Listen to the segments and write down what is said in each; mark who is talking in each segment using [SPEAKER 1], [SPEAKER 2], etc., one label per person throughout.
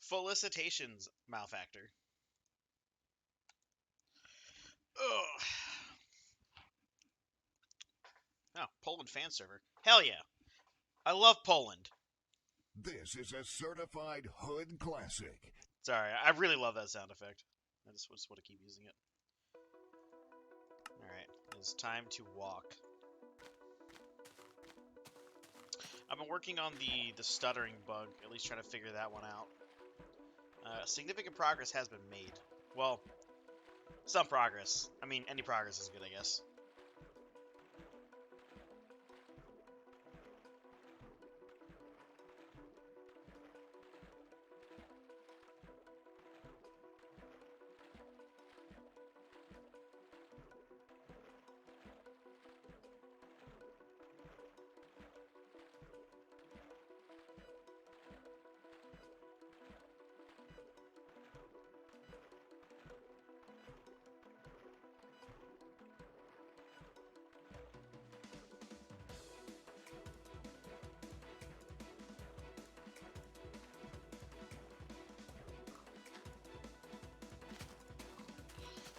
[SPEAKER 1] Felicitations, Malfactor. Ugh. Oh, Poland fan server. Hell yeah. I love Poland.
[SPEAKER 2] This is a certified hood classic.
[SPEAKER 1] Sorry, I really love that sound effect. I just want to keep using it. Alright, it's time to walk. I've been working on the stuttering bug, at least trying to figure that one out. Significant progress has been made. Well, some progress. I mean, any progress is good, I guess.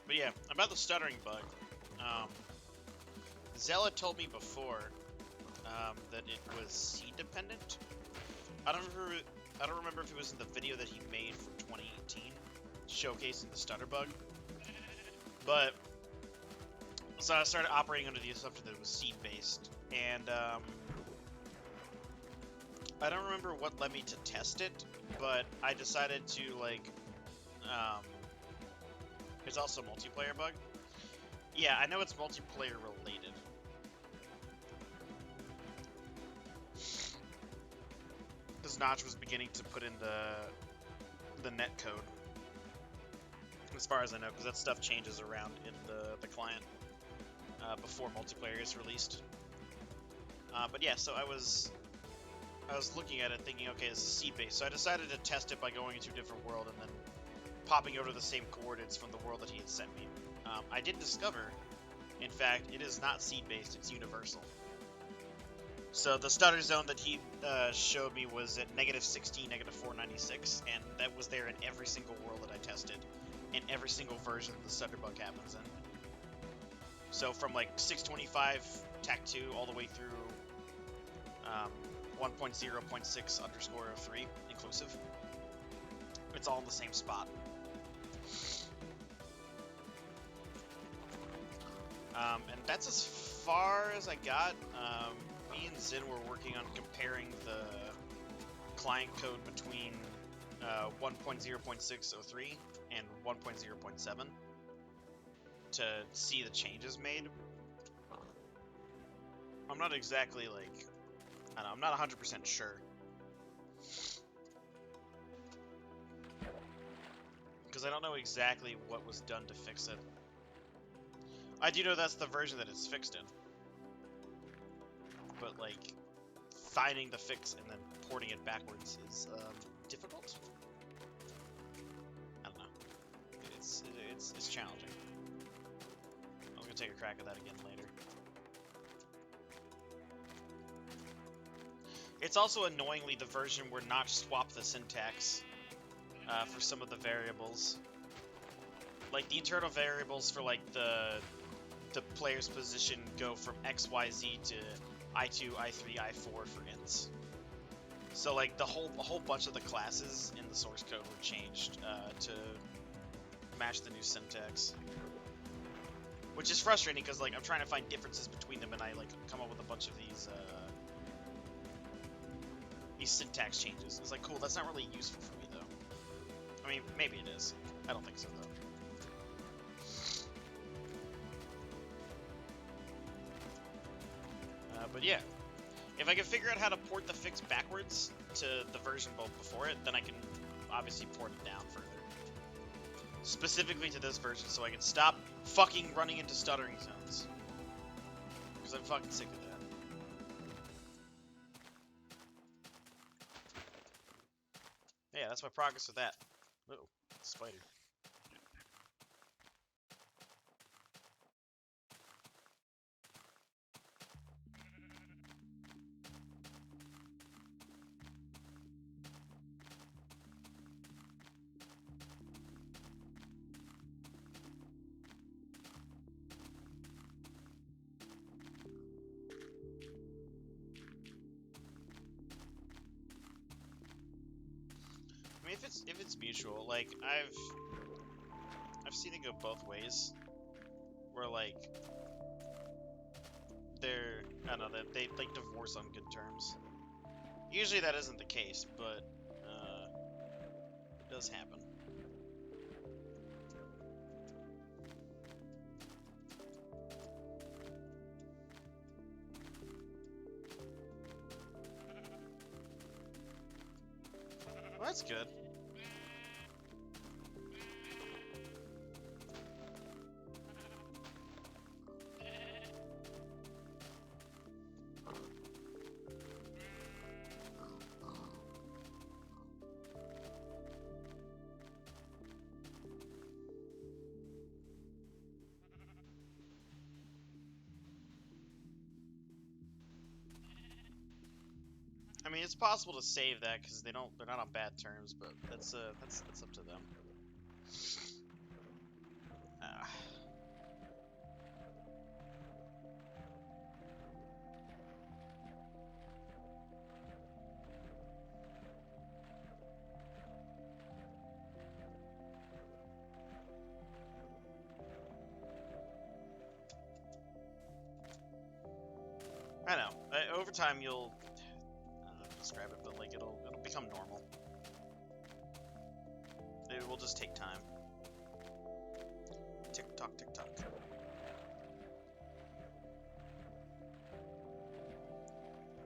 [SPEAKER 1] But yeah, about the stuttering bug. Zella told me before that it was seed dependent. I don't remember if it was in the video that he made for 2018, showcasing the stutter bug. But so I started operating under the assumption that it was seed based, and I don't remember what led me to test it, but I decided to it's also a multiplayer bug. Yeah, I know it's multiplayer related. Because Notch was beginning to put in the net code, as far as I know, because that stuff changes around in the client before multiplayer is released. But yeah, so I was looking at it thinking, okay, this is seed-based, so I decided to test it by going into a different world and then popping over the same coordinates from the world that he had sent me. I did discover, in fact, it is not seed-based, it's universal. So the stutter zone that he showed me was at -16, -496, and that was there in every single world that I tested, in every single version that the stutter bug happens in. So from like 625 TAC2 all the way through 1.0.6_03 inclusive. It's all in the same spot. And that's as far as I got. Me and Zin were working on comparing the client code between 1.0.603 and 1.0.7 to see the changes made. I'm not exactly like, I don't know, I'm not 100% sure. Because I don't know exactly what was done to fix it. I do know that's the version that it's fixed in. But, like, finding the fix and then porting it backwards is difficult. I don't know. It's challenging. I was gonna take a crack at that again later. It's also annoyingly the version where Notch swapped the syntax for some of the variables. Like, the internal variables for, like, the player's position go from X, Y, Z to I2, I3, I4 for ints. So, like, a whole bunch of the classes in the source code were changed to match the new syntax. Which is frustrating, because, like, I'm trying to find differences between them, and I, like, come up with a bunch of these syntax changes. It's like, cool, that's not really useful for me, though. I mean, maybe it is. I don't think so, though. But yeah, if I can figure out how to port the fix backwards to the version before it, then I can obviously port it down further. Specifically to this version, so I can stop fucking running into stuttering zones. Because I'm fucking sick of that. Yeah, that's my progress with that. Oh, spider. if it's mutual, like I've seen it go both ways, where like I don't know, they like divorce on good terms. Usually that isn't the case, but it does happen. Well, that's good. I mean, it's possible to save that because they're not on bad terms, but that's up to them. Ah. I know. Over time, you'll I don't know how to describe it, but like it'll become normal. It will just take time. Tick tock, tick tock.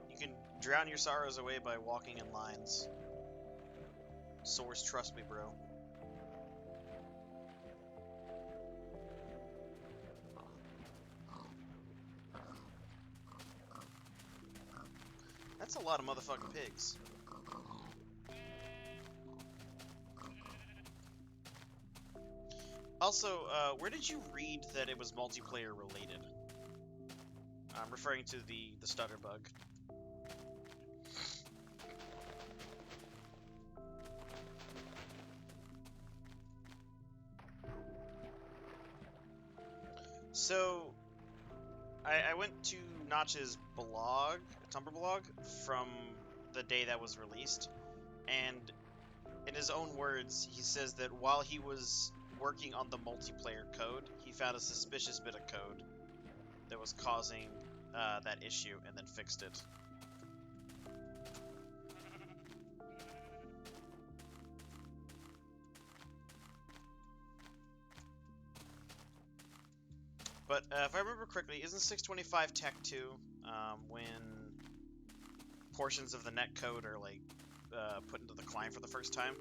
[SPEAKER 1] You can drown your sorrows away by walking in lines. Source, trust me, bro. That's a lot of motherfucking pigs. Also, where did you read that it was multiplayer related? I'm referring to the stutter bug. So, I went to Notch's blog, Tumblr blog, from the day that was released, and in his own words, he says that while he was working on the multiplayer code, he found a suspicious bit of code that was causing that issue, and then fixed it. But if I remember correctly, isn't 625 Tech 2 when portions of the netcode are like put into the client for the first time?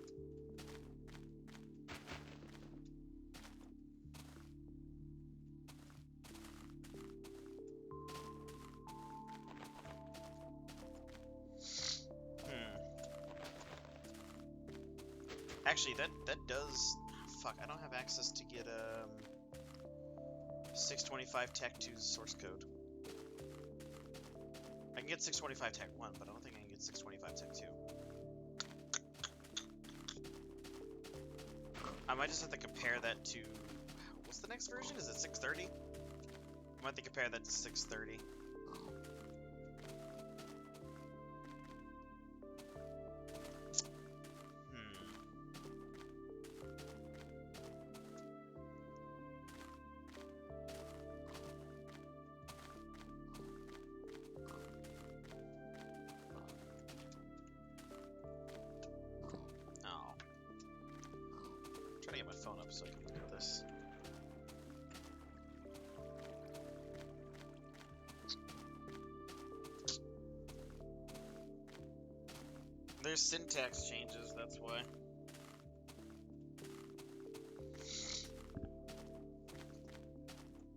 [SPEAKER 1] Actually, that does. Fuck, I don't have access to get 625 Tech 2's source code. I can get 625 Tech 1, but I don't think I can get 625 Tech 2. I might just have to compare that to... What's the next version? Is it 630? I might have to compare that to 630. Get my phone up so I can look at this. There's syntax changes, that's why.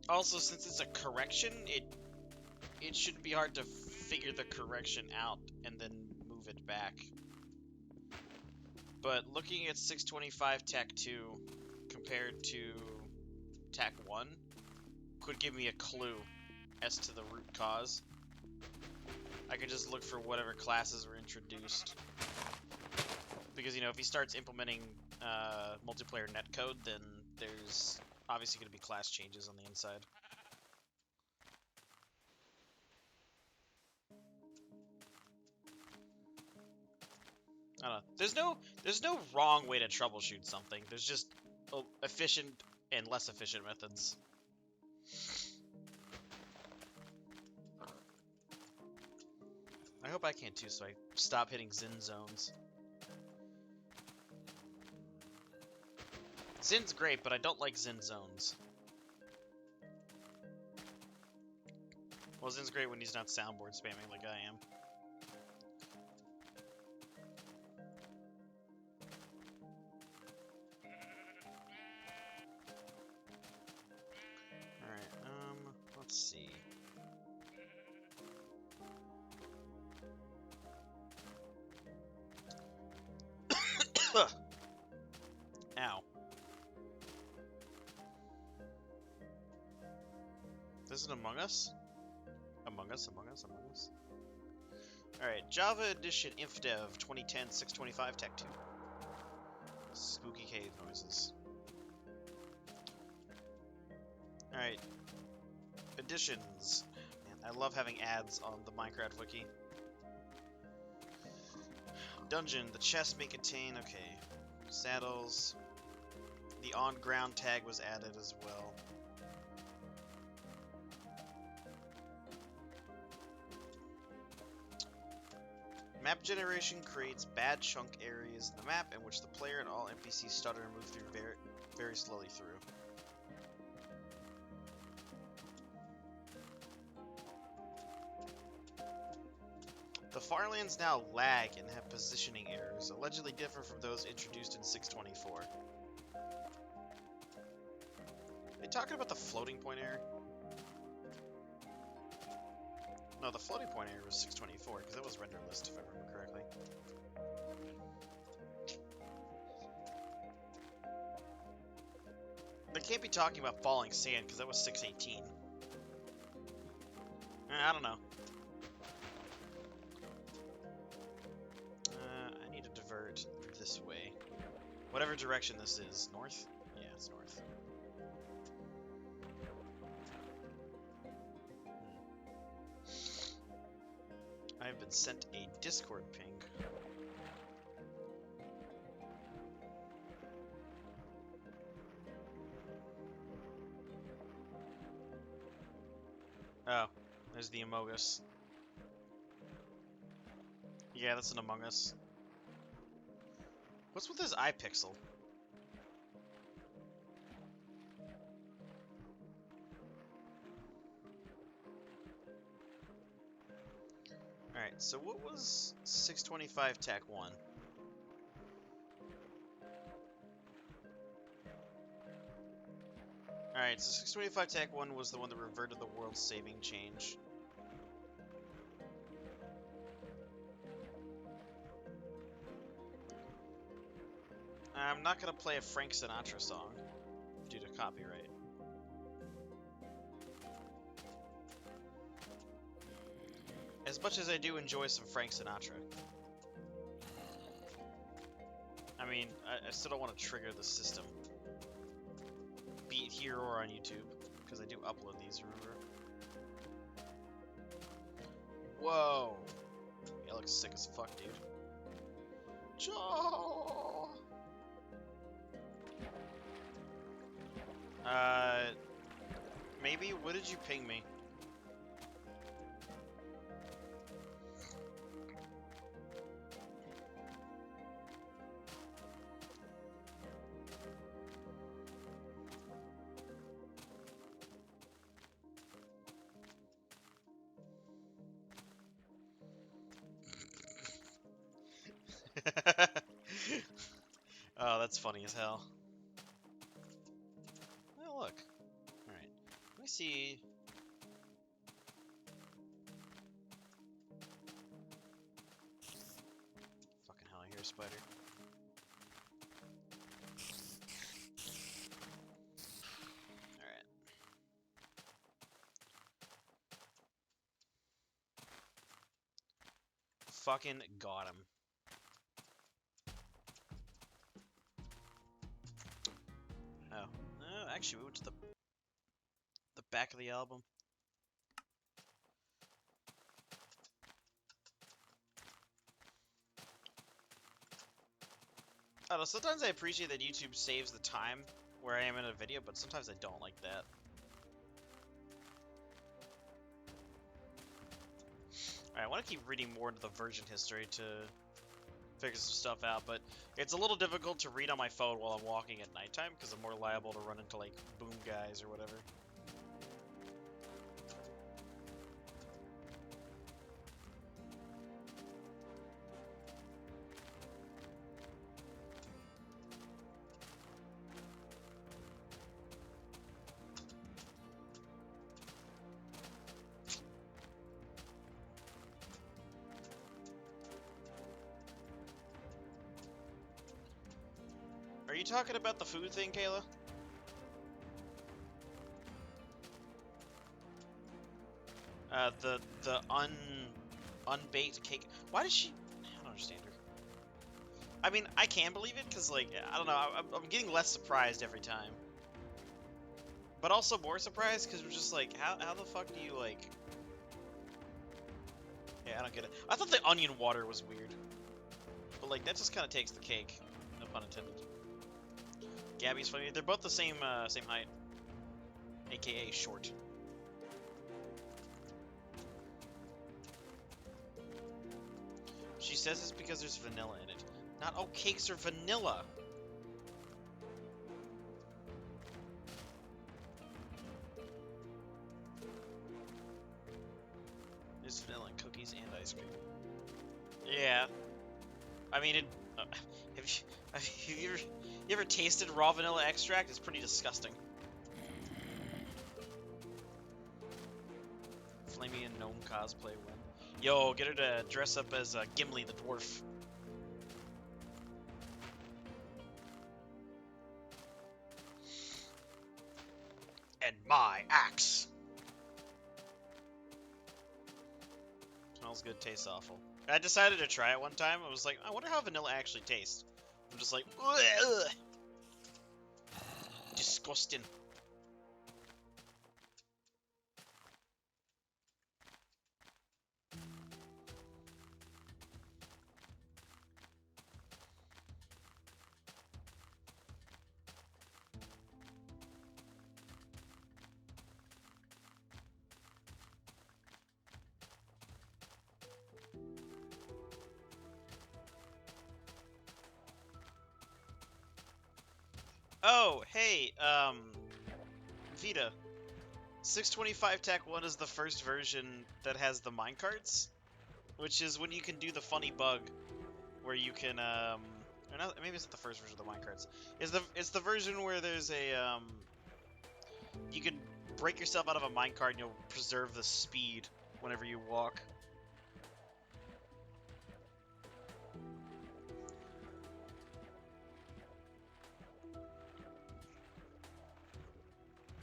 [SPEAKER 1] Also, since it's a correction, it shouldn't be hard to figure the correction out and then move it back. But looking at 625 Tech 2 compared to Tech 1 could give me a clue as to the root cause. I could just look for whatever classes were introduced. Because, you know, if he starts implementing multiplayer netcode, then there's obviously going to be class changes on the inside. I don't know. There's no wrong way to troubleshoot something. There's just efficient and less efficient methods. I hope I can too, so I stop hitting Zin zones. Zin's great, but I don't like Zin zones. Well, Zin's great when he's not soundboard spamming like I am. Alright, let's see. Ow. This is Among Us? Among Us. Alright, Java Edition InfDev 2010 625 Tech 2. Spooky cave noises. Alright. Additions. Man, I love having ads on the Minecraft wiki. Dungeon. The chest may contain... Okay. Saddles. The on-ground tag was added as well. Map generation creates bad chunk areas in the map in which the player and all NPCs stutter and move through very slowly through. The Farlands now lag and have positioning errors, allegedly different from those introduced in 624. They talking about the floating point error? No, the floating point error was 624, because that was render list, if I remember correctly. They can't be talking about falling sand, because that was 618. I don't know. I need to divert this way. Whatever direction this is. North? Yeah, it's north. I've been sent a Discord ping. Oh, there's the Among Us. Yeah, that's an Among Us. What's with this iPixel? Alright, so what was 625 TAC 1? Alright, so 625 TAC 1 was the one that reverted the world saving change. I'm not gonna play a Frank Sinatra song due to copyright. As much as I do enjoy some Frank Sinatra. I mean, I still don't want to trigger the system. Be it here or on YouTube, because I do upload these, remember? Whoa! Yeah, looks sick as fuck, dude. Joe! Maybe? What did you ping me? Oh, that's funny as hell. Oh, look. Alright. Let me see. Fucking hell, I hear a spider. Alright. Fucking got him. Oh. No, actually, we went to the back of the album. I don't know, sometimes I appreciate that YouTube saves the time where I am in a video, but sometimes I don't like that. Alright, I want to keep reading more into the version history to figure some stuff out, but it's a little difficult to read on my phone while I'm walking at nighttime, because I'm more liable to run into, like, boom guys or whatever. Are you talking about the food thing, Kayla? The unbaked cake. Why does she? I don't understand her. I mean, I can believe it because, like, I don't know. I'm getting less surprised every time, but also more surprised because we're just like, how the fuck do you like? Yeah, I don't get it. I thought the onion water was weird, but like that just kind of takes the cake. No pun intended. Gabby's funny. They're both the same same height, aka short. She says it's because there's vanilla in it. Not all cakes are vanilla. There's vanilla in cookies and ice cream. Yeah. I mean, it. Have you ever tasted raw vanilla extract? It's pretty disgusting. Flamey and Gnome cosplay win. Yo, get her to dress up as Gimli the dwarf. And my axe. Smells good, tastes awful. I decided to try it one time. I was like, I wonder how vanilla actually tastes. I'm just like, ugh. Disgusting. Oh, hey, Vita. 625 Tech 1 is the first version that has the minecarts, which is when you can do the funny bug where you can, or not, maybe it's not the first version of the minecarts. It's the version where there's a, you can break yourself out of a minecart and you'll preserve the speed whenever you walk.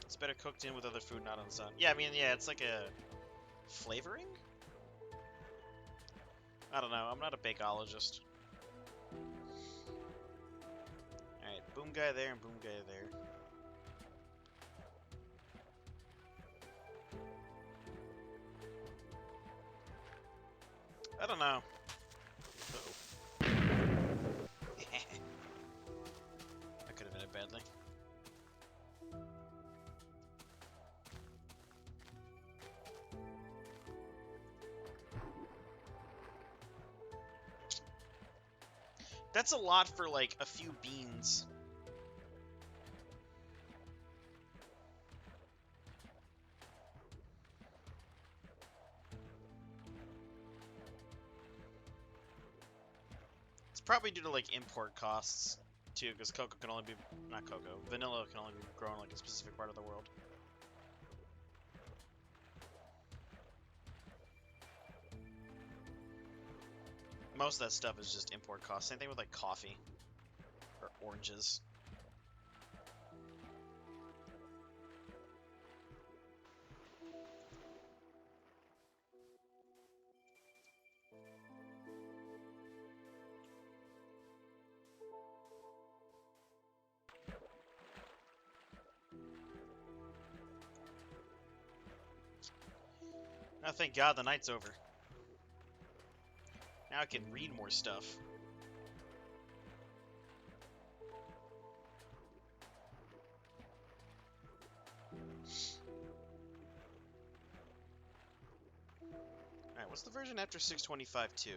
[SPEAKER 1] It's better cooked in with other food, not on its own. Yeah, I mean, yeah, it's like a flavoring? I don't know, I'm not a bakeologist. Alright, boom guy there and boom guy there. I don't know. Uh-oh. That could have ended badly. That's a lot for, like, a few beans. It's probably due to, like, import costs, too, because cocoa can only be... not cocoa. Vanilla can only be grown, like, a specific part of the world. Most of that stuff is just import costs. Same thing with, like, coffee. Or oranges. Oh, thank God the night's over. Now I can read more stuff. What's the version after 625.2?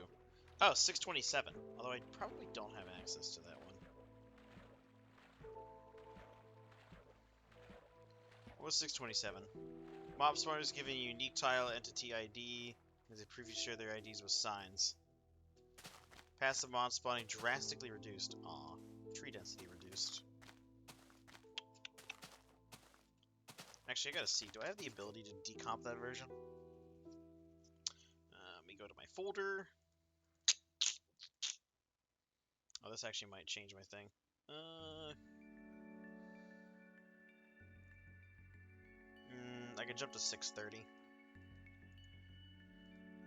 [SPEAKER 1] Oh, 627. Although I probably don't have access to that one. What's 627? Mob Smart is giving a unique tile entity ID, as they previously share their IDs with signs. Passive mod spawning drastically reduced. Aw. Tree density reduced. Actually, I gotta see. Do I have the ability to decomp that version? Let me go to my folder. Oh, this actually might change my thing. I can jump to 630.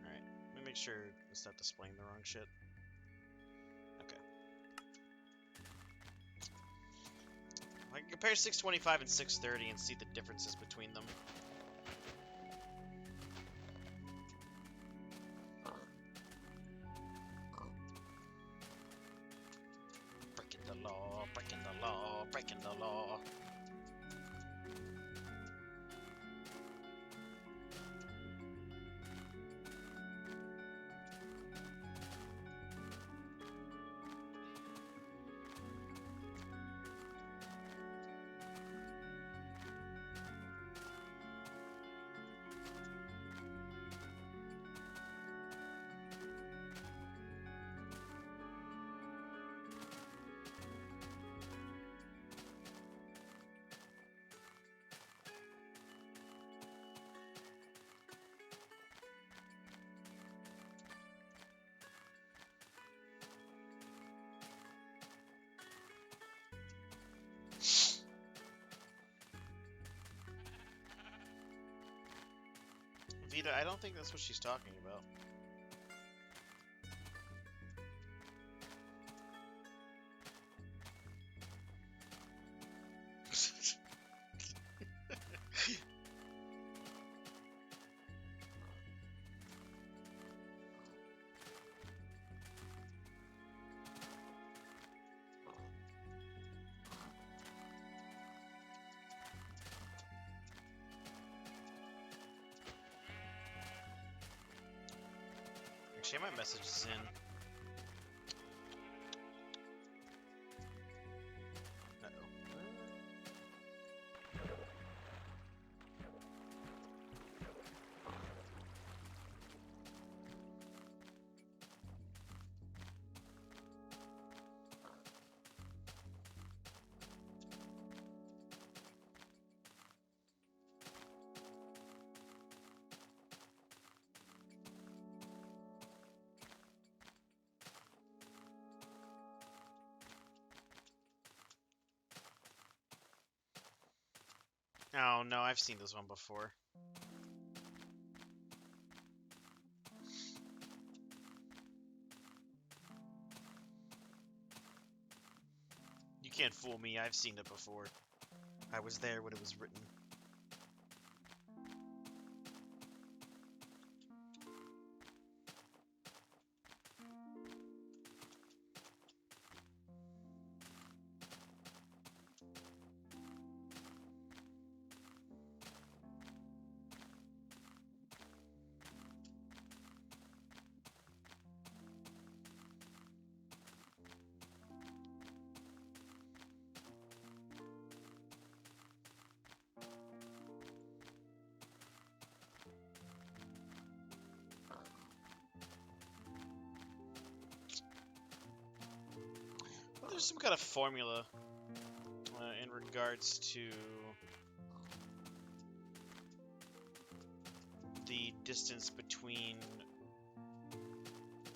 [SPEAKER 1] Alright, let me make sure it's not displaying the wrong shit. Okay. I can compare 625 and 630 and see the differences between them. Breaking the law, breaking the law, breaking the law. Vita, I don't think that's what she's talking about. Actually, my message is in. Uh-oh. Oh no, I've seen this one before. You can't fool me, I've seen it before. I was there when it was written. Well, there's some kind of formula in regards to the distance between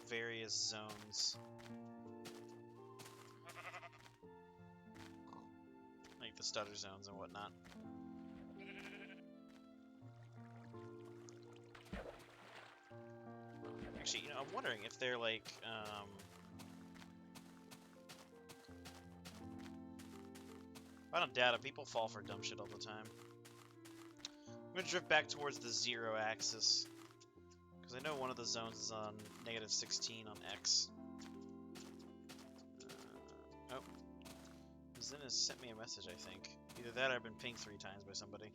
[SPEAKER 1] various zones. Like the stutter zones and whatnot. Actually, I'm wondering if they're like, I don't doubt it, people fall for dumb shit all the time. I'm gonna drift back towards the 0 axis, because I know one of the zones is on -16 on X. Oh. Zen has sent me a message, I think. Either that or I've been pinged 3 times by somebody.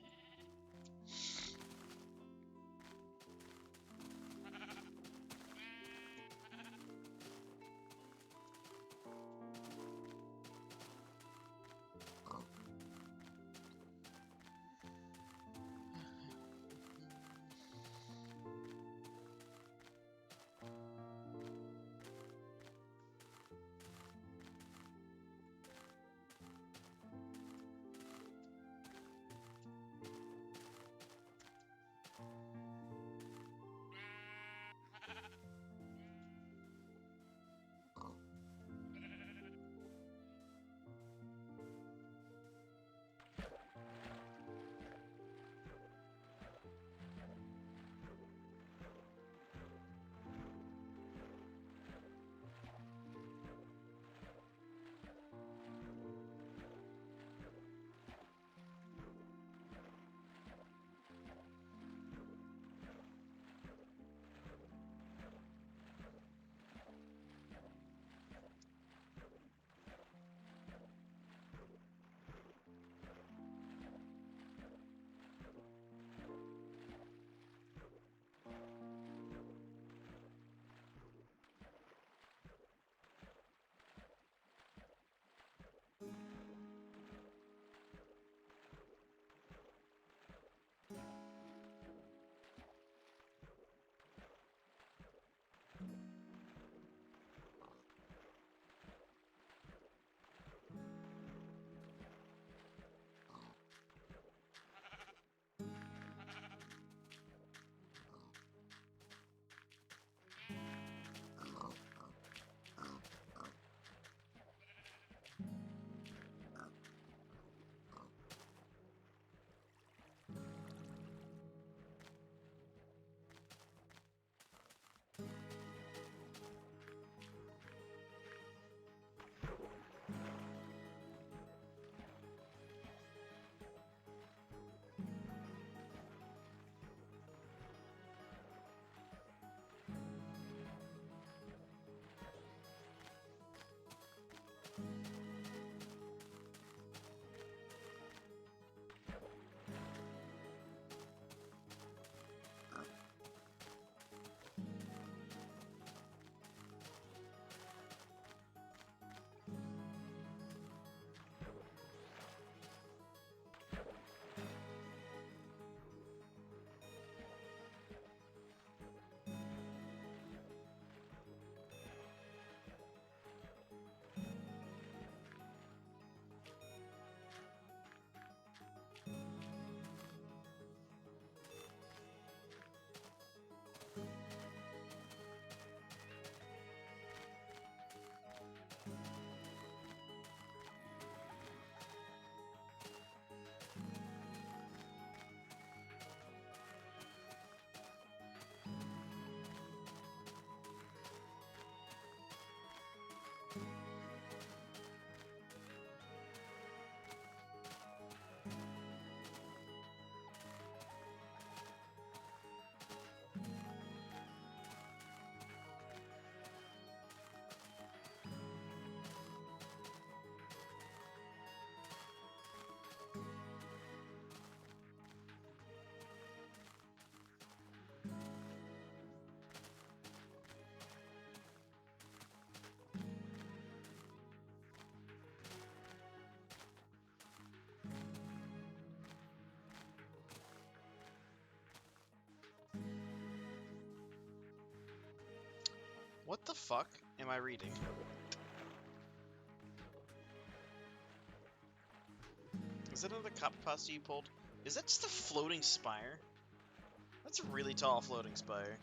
[SPEAKER 1] the fuck am I reading? Is that another copy pasta you pulled? Is that just a floating spire? That's a really tall floating spire.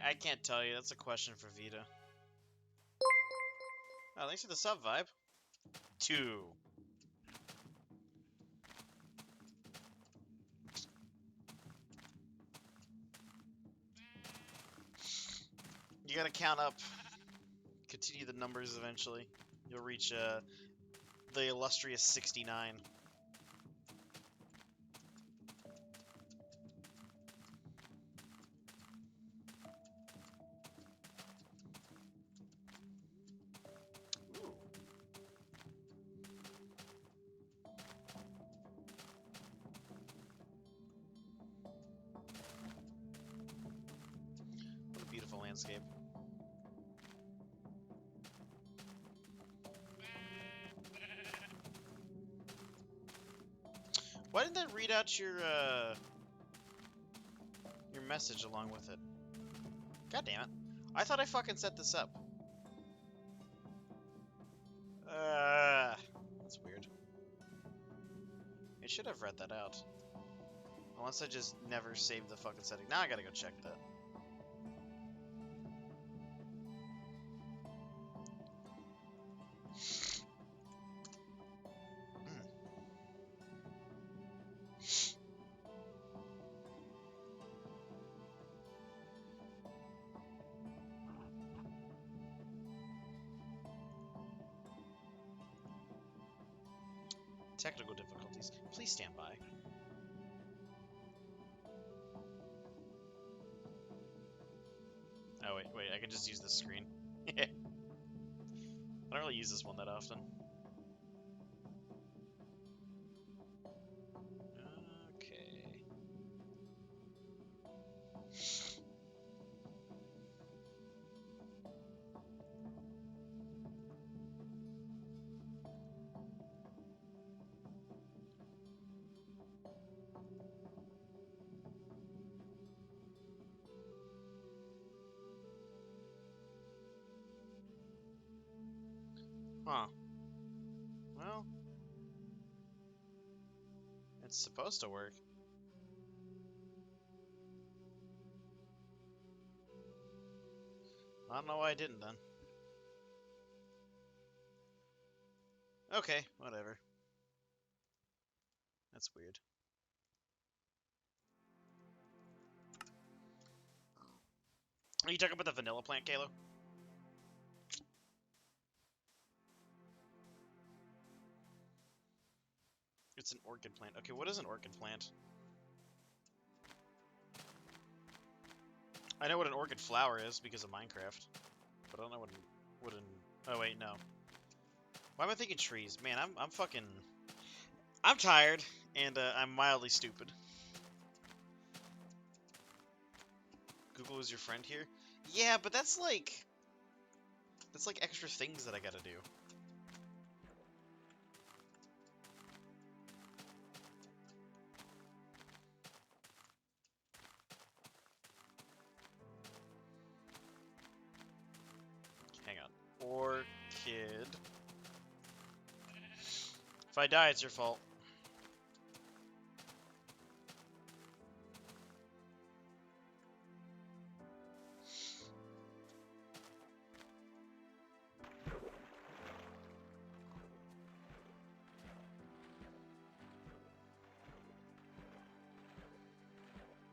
[SPEAKER 1] I can't tell you. That's a question for Vita. Oh, thanks for the sub, Vibe. 2. You gotta count up. Continue the numbers eventually. You'll reach the illustrious 69. Ooh. What a beautiful landscape. Why didn't that read out your message along with it? God damn it. I thought I fucking set this up. That's weird. It should have read that out. Unless I just never saved the fucking setting. Now I gotta go check that. Technical difficulties. Please stand by. Oh, wait, I can just use this screen. I don't really use this one that often. Okay. Huh. Well, it's supposed to work. I don't know why I didn't then. Okay, whatever. That's weird. Are you talking about the vanilla plant, Kalo? It's an orchid plant. Okay, what is an orchid plant? I know what an orchid flower is because of Minecraft, but I don't know what an... Oh wait, no. Why am I thinking trees? Man, I'm fucking... I'm tired, and I'm mildly stupid. Google is your friend here? Yeah, but that's like extra things that I gotta do. Hang on. Orchid. If I die, it's your fault.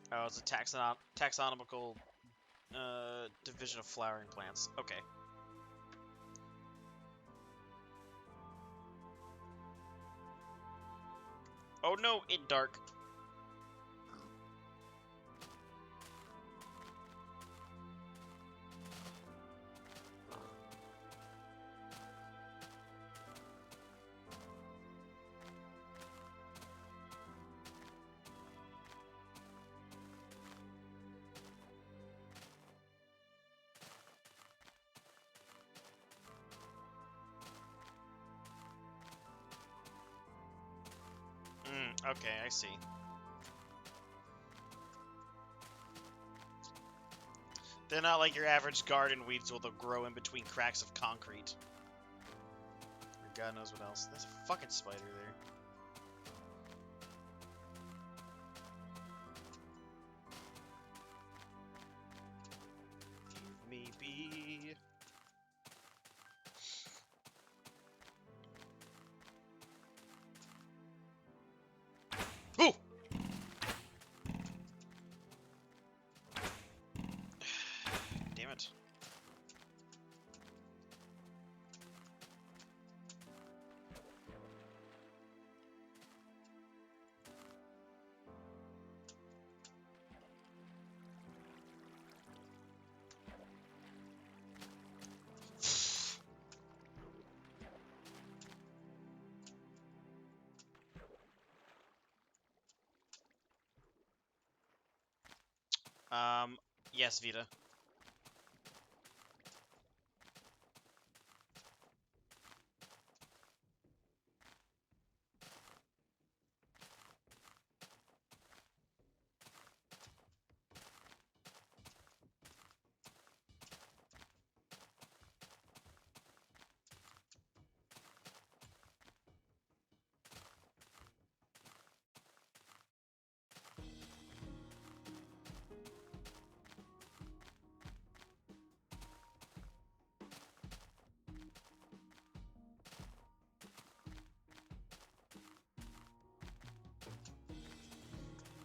[SPEAKER 1] Oh, it's a taxonomical division of flowering plants. Okay. Oh no, it dark. Okay, I see. They're not like your average garden weeds where they'll grow in between cracks of concrete. Or God knows what else. There's a fucking spider there. Leave me be. Ooh! Damn it. Yes, Vita.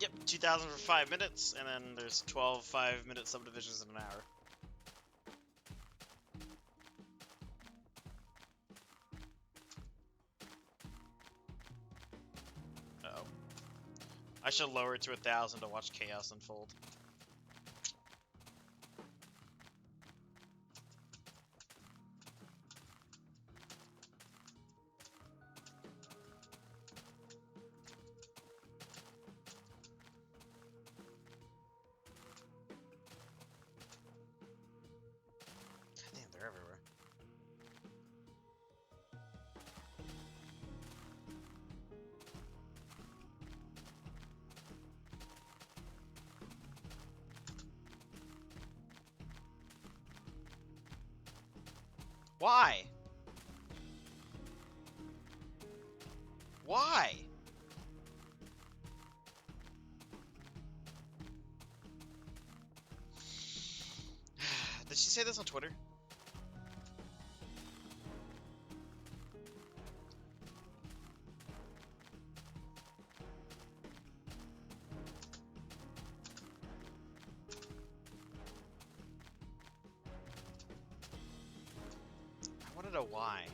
[SPEAKER 1] Yep, 2,000 for 5 minutes, and then there's 12 5-minute subdivisions in an hour. Uh-oh. I should lower it to 1,000 to watch chaos unfold. God damn, they're everywhere. Why? Why? Did she say this on Twitter? I want to know why.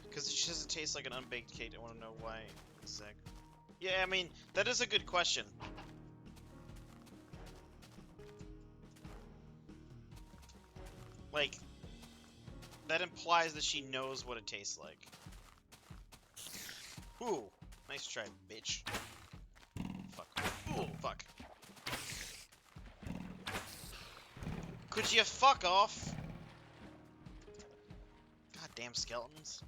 [SPEAKER 1] Because she says it tastes like an unbaked cake. I want to know why. Exactly. Yeah, I mean, that is a good question. Like, that implies that she knows what it tastes like. Ooh, nice try, bitch. Fuck. Ooh, fuck. Could you fuck off? Goddamn skeletons.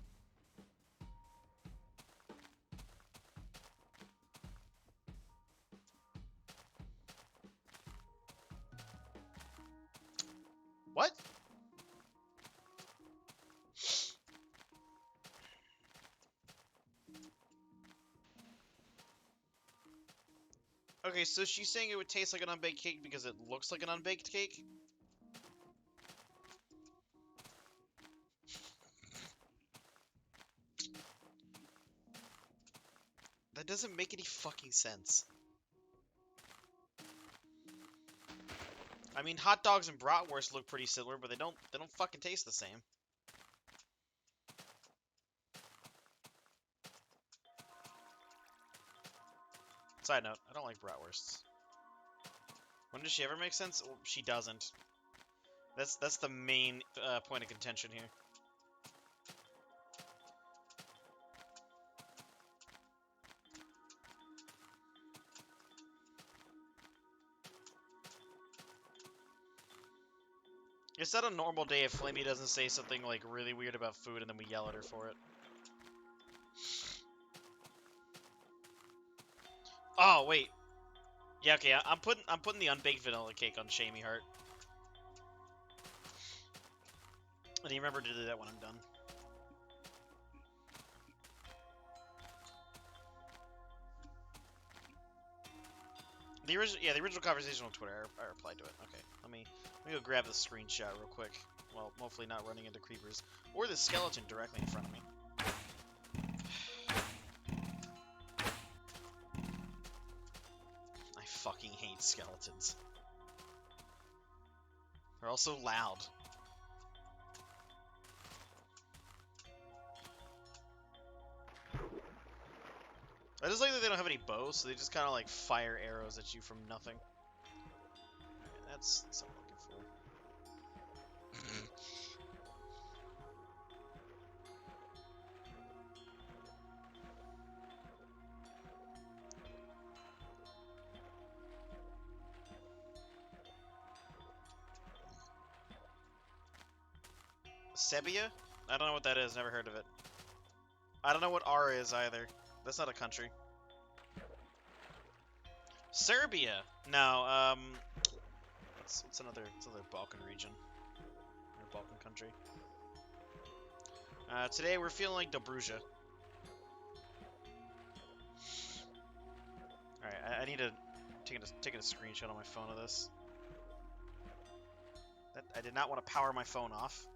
[SPEAKER 1] What? Okay, so she's saying it would taste like an unbaked cake because it looks like an unbaked cake? That doesn't make any fucking sense. I mean, hot dogs and bratwurst look pretty similar, but they don't fucking taste the same. Side note, I don't like bratwursts. When does she ever make sense? Well, she doesn't. That's the main point of contention here. It's not a normal day if Flamey doesn't say something like really weird about food and then we yell at her for it. Oh wait, yeah, okay. I'm putting the unbaked vanilla cake on Shamey Heart. And you remember to do that when I'm done. The original conversation on Twitter. I replied to it. Okay, let me go grab the screenshot real quick. Well, hopefully not running into creepers or the skeleton directly in front of me. I fucking hate skeletons. They're also loud. I just like that they don't have any bows, so they just kind of like fire arrows at you from nothing. That's what I'm looking for. Sebia? I don't know what that is. Never heard of it. I don't know what R is either. That's not a country. Serbia. No. It's another Balkan region or Balkan country. Today we're feeling like Dobruja. All right, I need to take a screenshot on my phone of this. I did not want to power my phone off.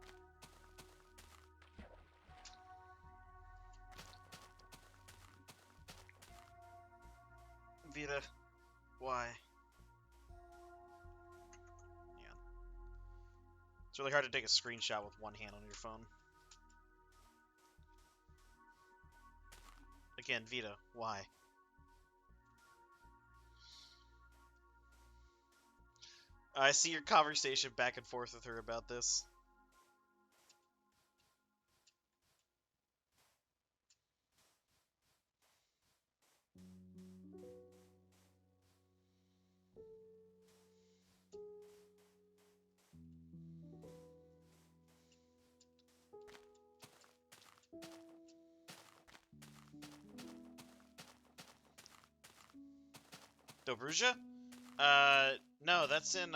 [SPEAKER 1] Vita, why? Yeah. It's really hard to take a screenshot with one hand on your phone. Again, Vita, why? I see your conversation back and forth with her about this. Dobruja? No, that's in,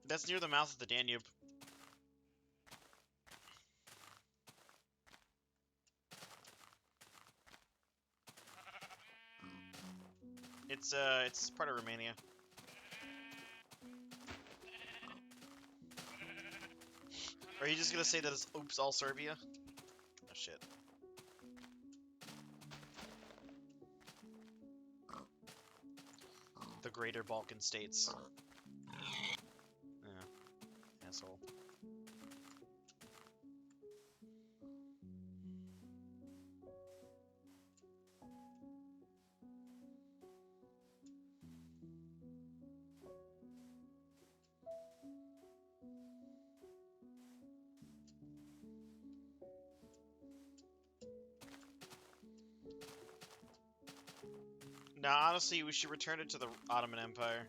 [SPEAKER 1] that's near the mouth of the Danube. It's part of Romania. Are you just gonna say that it's oops all Serbia? Oh shit. The Greater Balkan States. Yeah. Asshole. Now, honestly, we should return it to the Ottoman Empire.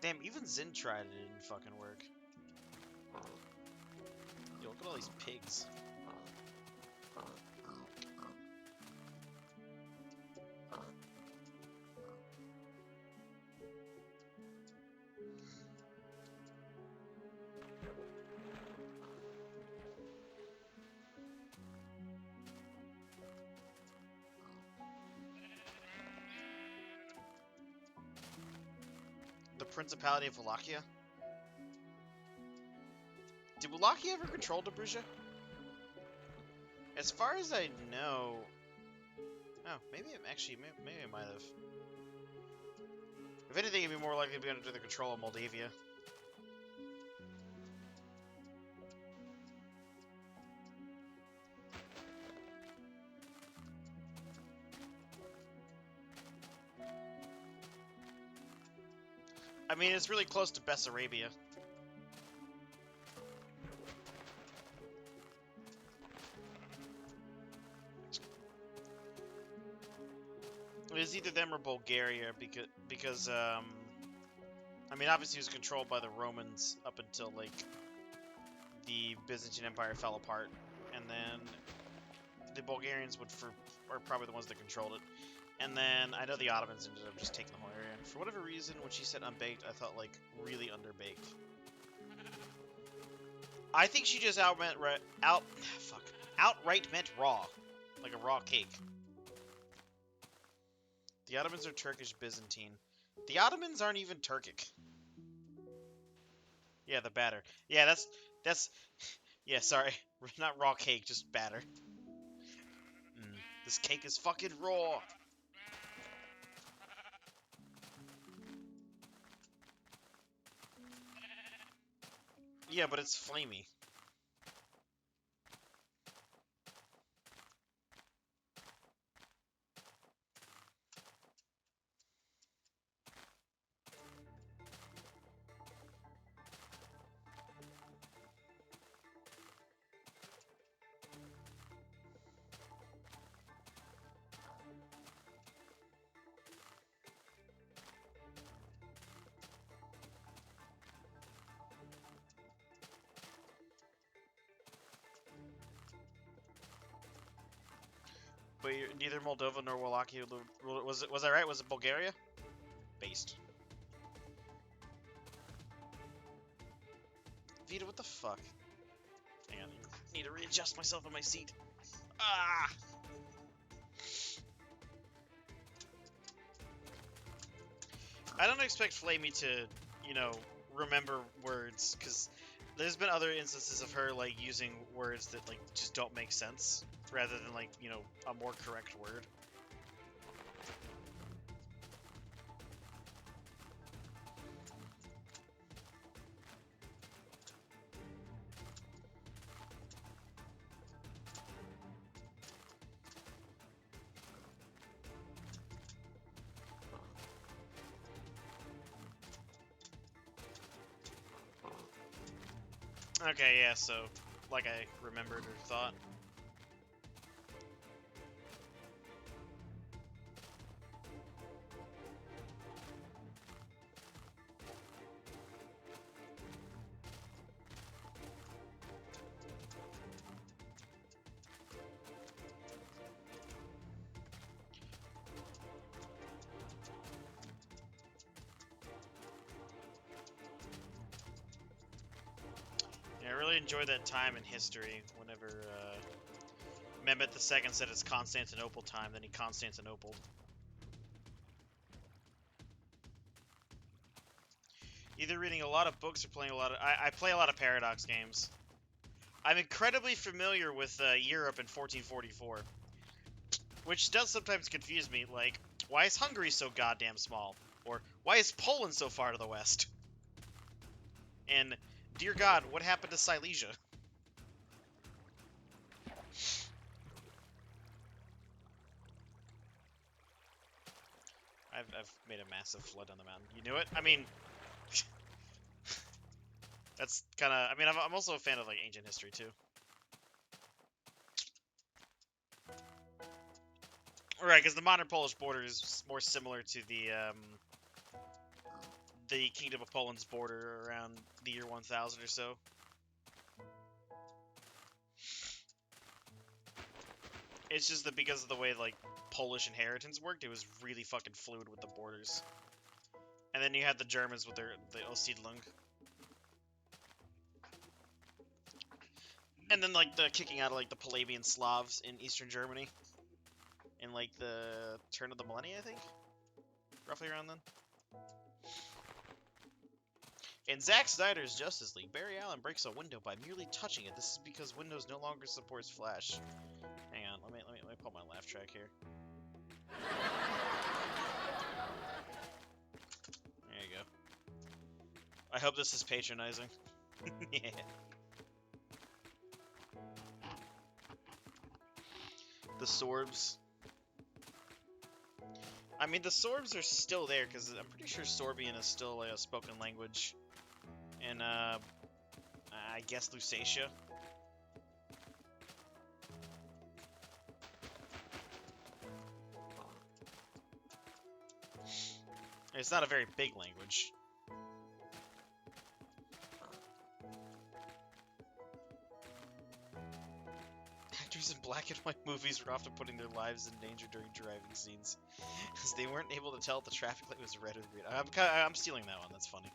[SPEAKER 1] Damn, even Zin tried it, it didn't fucking work. Yo, look at all these pigs. The Principality of Wallachia? Did Wallachia ever control Dobruja? As far as I know... Oh, maybe it actually... Maybe it might have. If anything, it'd be more likely to be under the control of Moldavia. I mean, it's really close to Bessarabia. It was either them or Bulgaria, because I mean, obviously it was controlled by the Romans up until, like, the Byzantine Empire fell apart, and then the Bulgarians are probably the ones that controlled it. And then I know the Ottomans ended up just taking the whole area. For whatever reason, when she said unbaked, I thought, like, really underbaked. I think she just outright meant raw. Like a raw cake. The Ottomans are Turkish Byzantine. The Ottomans aren't even Turkic. Yeah, the batter. Yeah, that's yeah, sorry. Not raw cake, just batter. This cake is fucking raw. Yeah, but it's flamey. But neither Moldova nor Wallachia was I right? Was it Bulgaria? Based. Vita, what the fuck? Hang on, I need to readjust myself on my seat. Ah! I don't expect Flamey to, you know, remember words, because there's been other instances of her, like, using words that, like, just don't make sense, rather than, like, you know, a more correct word. Okay, yeah, so, like I remembered or thought. Yeah, I really enjoyed that time in history whenever Mehmet II said it's Constantinople time, then he Constantinopled. Either reading a lot of books or playing a lot of... I play a lot of Paradox games. I'm incredibly familiar with Europe in 1444. Which does sometimes confuse me, like, why is Hungary so goddamn small? Or, why is Poland so far to the west? And, dear God, what happened to Silesia? I've made a massive flood on the mountain. You knew it? I mean... that's kind of... I mean, I'm also a fan of, like, ancient history, too. Right, because the modern Polish border is more similar to the the Kingdom of Poland's border around the year 1000 or so. It's just that because of the way, like, Polish inheritance worked, it was really fucking fluid with the borders. And then you had the Germans with the Aussiedlung. And then, like, the kicking out of, like, the Palavian Slavs in Eastern Germany. In, like, the turn of the millennium, I think? Roughly around then. In Zack Snyder's Justice League, Barry Allen breaks a window by merely touching it. This is because Windows no longer supports Flash. Hang on, let me pull my laugh track here. There you go. I hope this is patronizing. Yeah. The Sorbs. I mean, the Sorbs are still there, because I'm pretty sure Sorbian is still a spoken language in, I guess, Lusatia. It's not a very big language. Actors in black and white movies were often putting their lives in danger during driving scenes, because they weren't able to tell if the traffic light was red or green. I'm stealing that one. That's funny.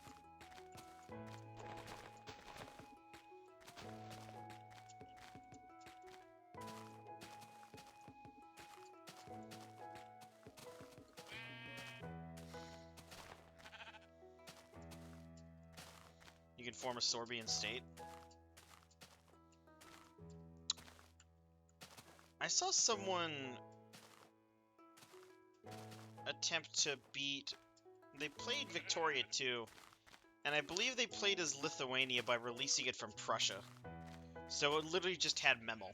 [SPEAKER 1] You can form a Sorbian state. I saw someone attempt to beat... They played Victoria 2, and I believe they played as Lithuania by releasing it from Prussia. So it literally just had Memel.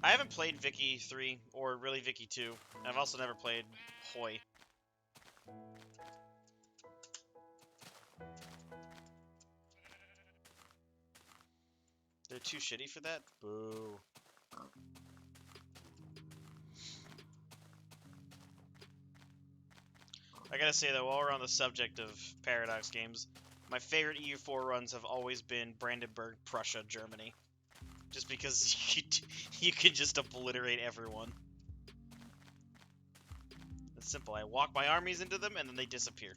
[SPEAKER 1] I haven't played Vicky 3, or really Vicky 2. I've also never played Hoi. They're too shitty for that? Boo. I gotta say though, while we're on the subject of Paradox games, my favorite EU4 runs have always been Brandenburg, Prussia, Germany. Just because you could just obliterate everyone. It's simple. I walk my armies into them and then they disappear.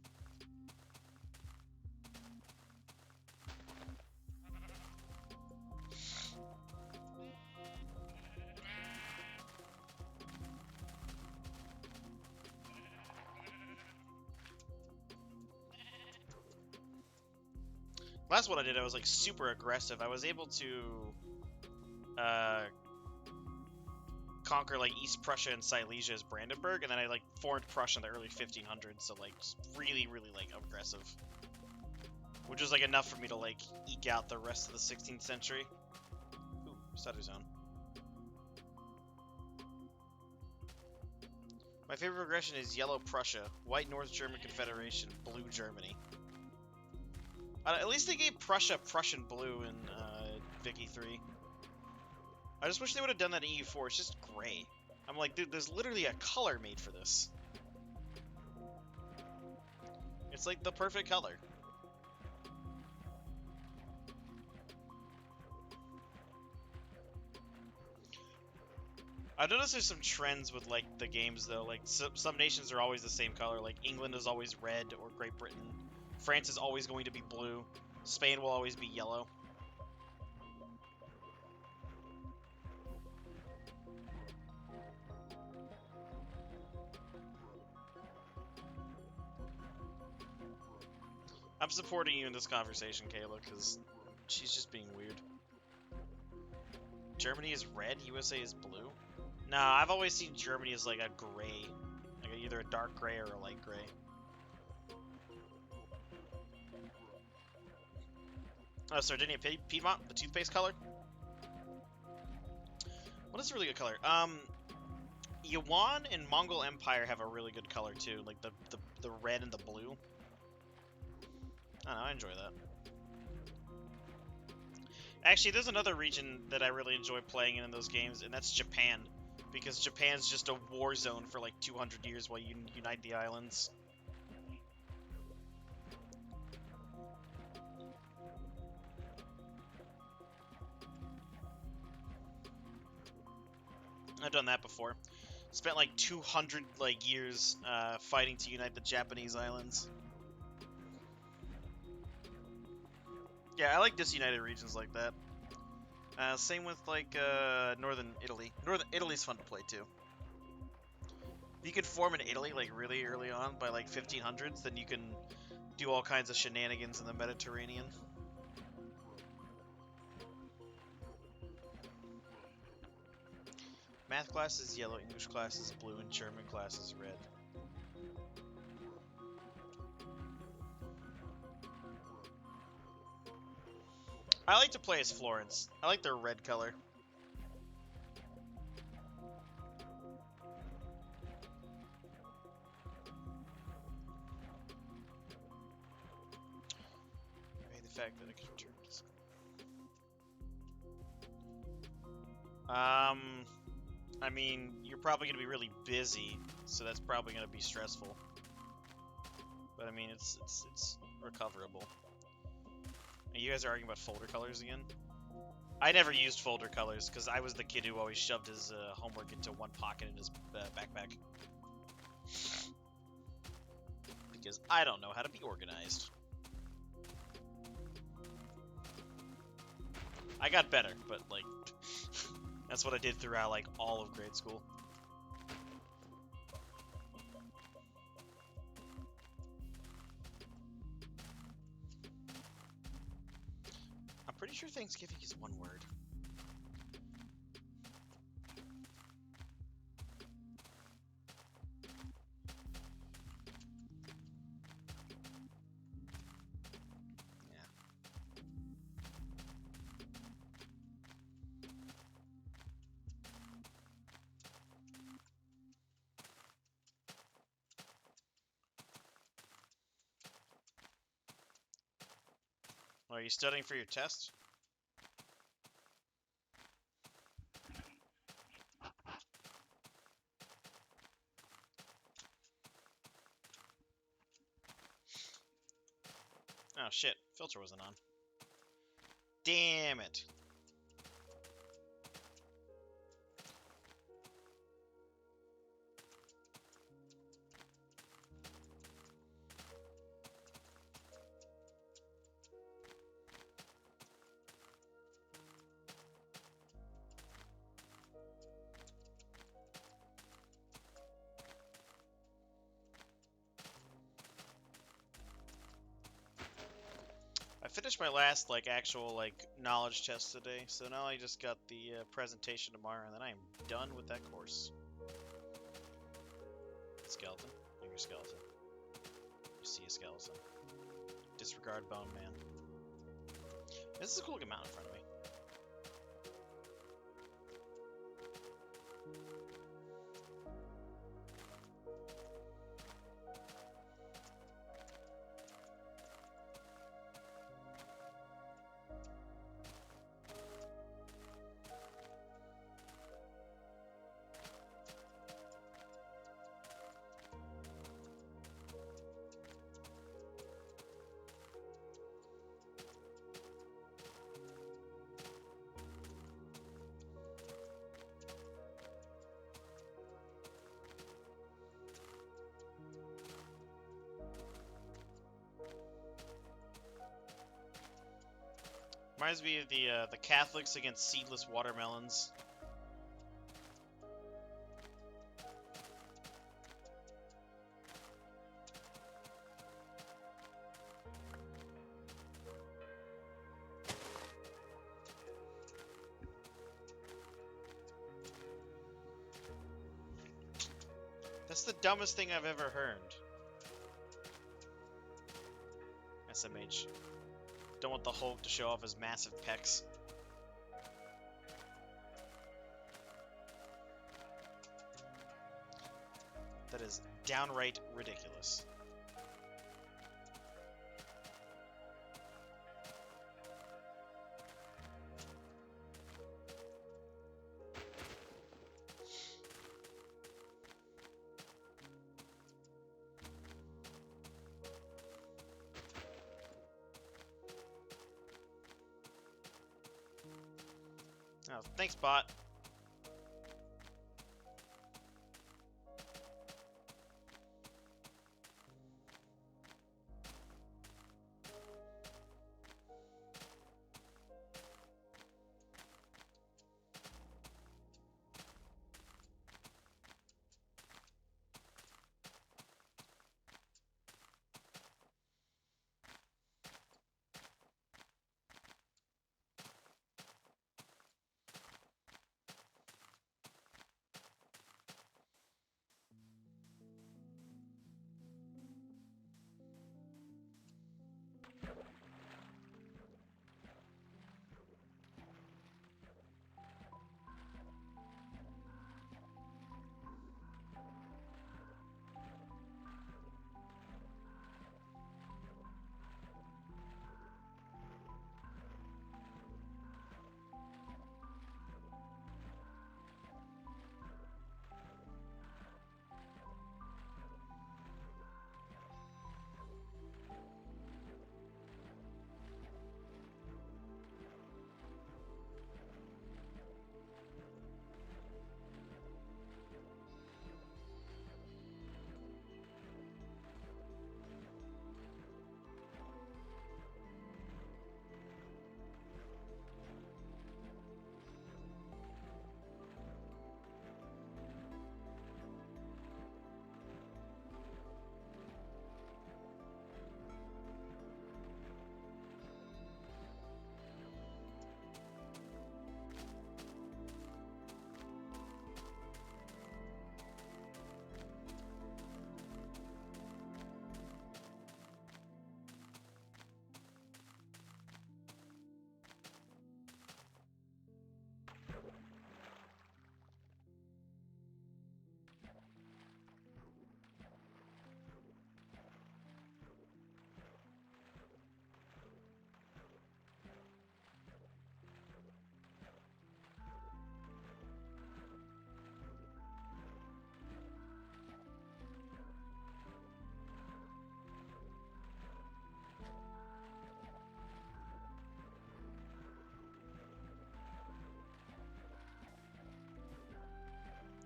[SPEAKER 1] Last one I did, I was like super aggressive. I was able to conquer like East Prussia and Silesia as Brandenburg, and then I like formed Prussia in the early 1500s, so like just really like aggressive, which was like enough for me to like eke out the rest of the 16th century. Ooh, stutter zone. My favorite progression is yellow Prussia, white North German Confederation, blue Germany. At least they gave Prussia Prussian blue in Vicky 3. I just wish they would have done that in EU4. It's just gray. I'm like, dude, there's literally a color made for this. It's like the perfect color. I've noticed there's some trends with like the games though. Like some nations are always the same color. Like England is always red, or Great Britain. France is always going to be blue. Spain will always be yellow. I'm supporting you in this conversation, Kayla, because she's just being weird. Germany is red, USA is blue? Nah, I've always seen Germany as like a gray. Like either a dark gray or a light gray. Sardinia Piedmont, the toothpaste color. What is a really good color? Yuan and Mongol Empire have a really good color too, like the red and the blue. I don't know, I enjoy that. Actually, there's another region that I really enjoy playing in those games, and that's Japan. Because Japan's just a war zone for like 200 years while you unite the islands. I've done that before. Spent like 200 years fighting to unite the Japanese islands. Yeah, I like disunited regions like that. Same with like northern Italy. Northern Italy's fun to play too. If you can form an Italy like really early on by like 1500s, then you can do all kinds of shenanigans in the Mediterranean. Math class is yellow, English class is blue, and German class is red. I like to play as Florence. I like their red color. Maybe the fact that I can return to school. I mean, you're probably going to be really busy, so that's probably going to be stressful. But I mean, it's recoverable. And you guys are arguing about folder colors again? I never used folder colors because I was the kid who always shoved his homework into one pocket in his backpack. Because I don't know how to be organized. I got better, but like that's what I did throughout like all of grade school. I'm pretty sure Thanksgiving is one word. Are you studying for your test? Oh shit, filter wasn't on. Damn it. I finished my last actual knowledge test today, so now I just got the presentation tomorrow, and then I'm done with that course. Skeleton. You're a skeleton. You see a skeleton. Disregard bone man. This is a cool looking mountain in front of me. Reminds me of the Catholics against seedless watermelons. That's the dumbest thing I've ever heard. SMH. Don't want the Hulk to show off his massive pecs. That is downright ridiculous. Oh, thanks, bot.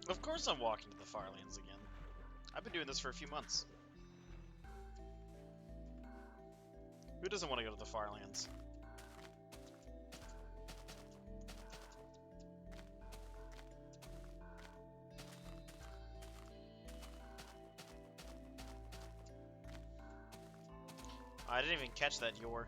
[SPEAKER 1] Of course I'm walking to the Farlands again. I've been doing this for a few months. Who doesn't want to go to the Farlands? I didn't even catch that Yor.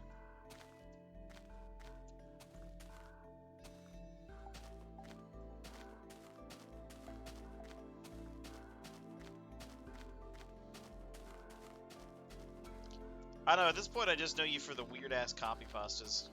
[SPEAKER 1] I don't know, at this point I just know you for the weird-ass copy pastas.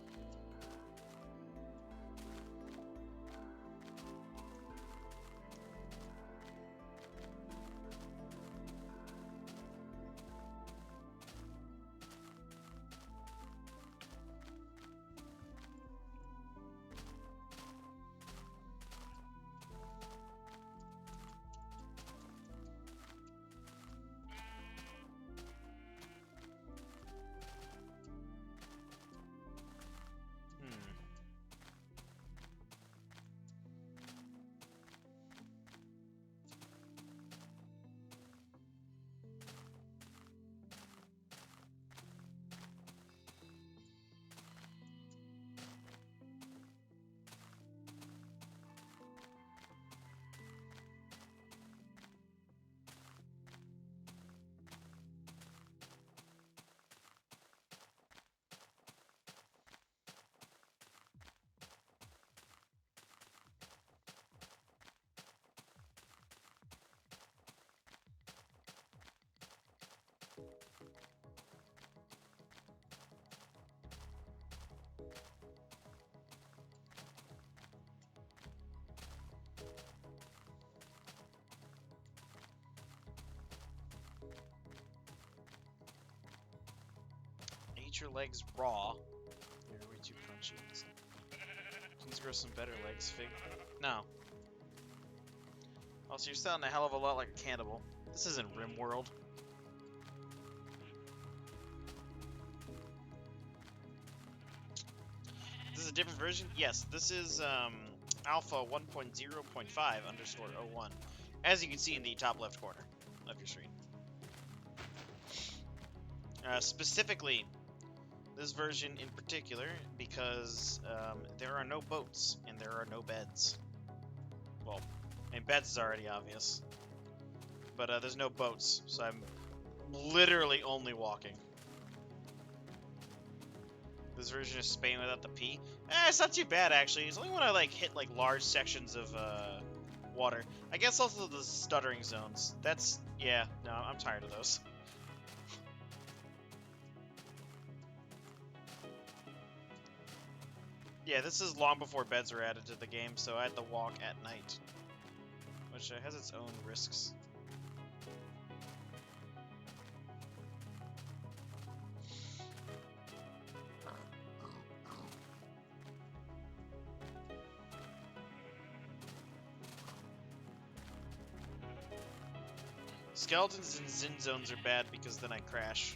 [SPEAKER 1] Eat your legs raw. You're way too crunchy. Please grow some better legs, Fig. No. Also, you're sounding a hell of a lot like a cannibal. This isn't RimWorld. This is a different version? Yes, this is alpha 1.0.5_01, as you can see in the top left corner of your screen. Specifically, this version in particular, because there are no boats and there are no beds. Well, I mean, beds is already obvious, but there's no boats, so I'm literally only walking. This version is Spain without the P. It's not too bad, actually. It's only when I, like, hit, like, large sections of, water. I guess also the stuttering zones. That's, yeah, no, I'm tired of those. Yeah, this is long before beds were added to the game, so I had to walk at night, which has its own risks. Skeletons in Zin zones are bad because then I crash.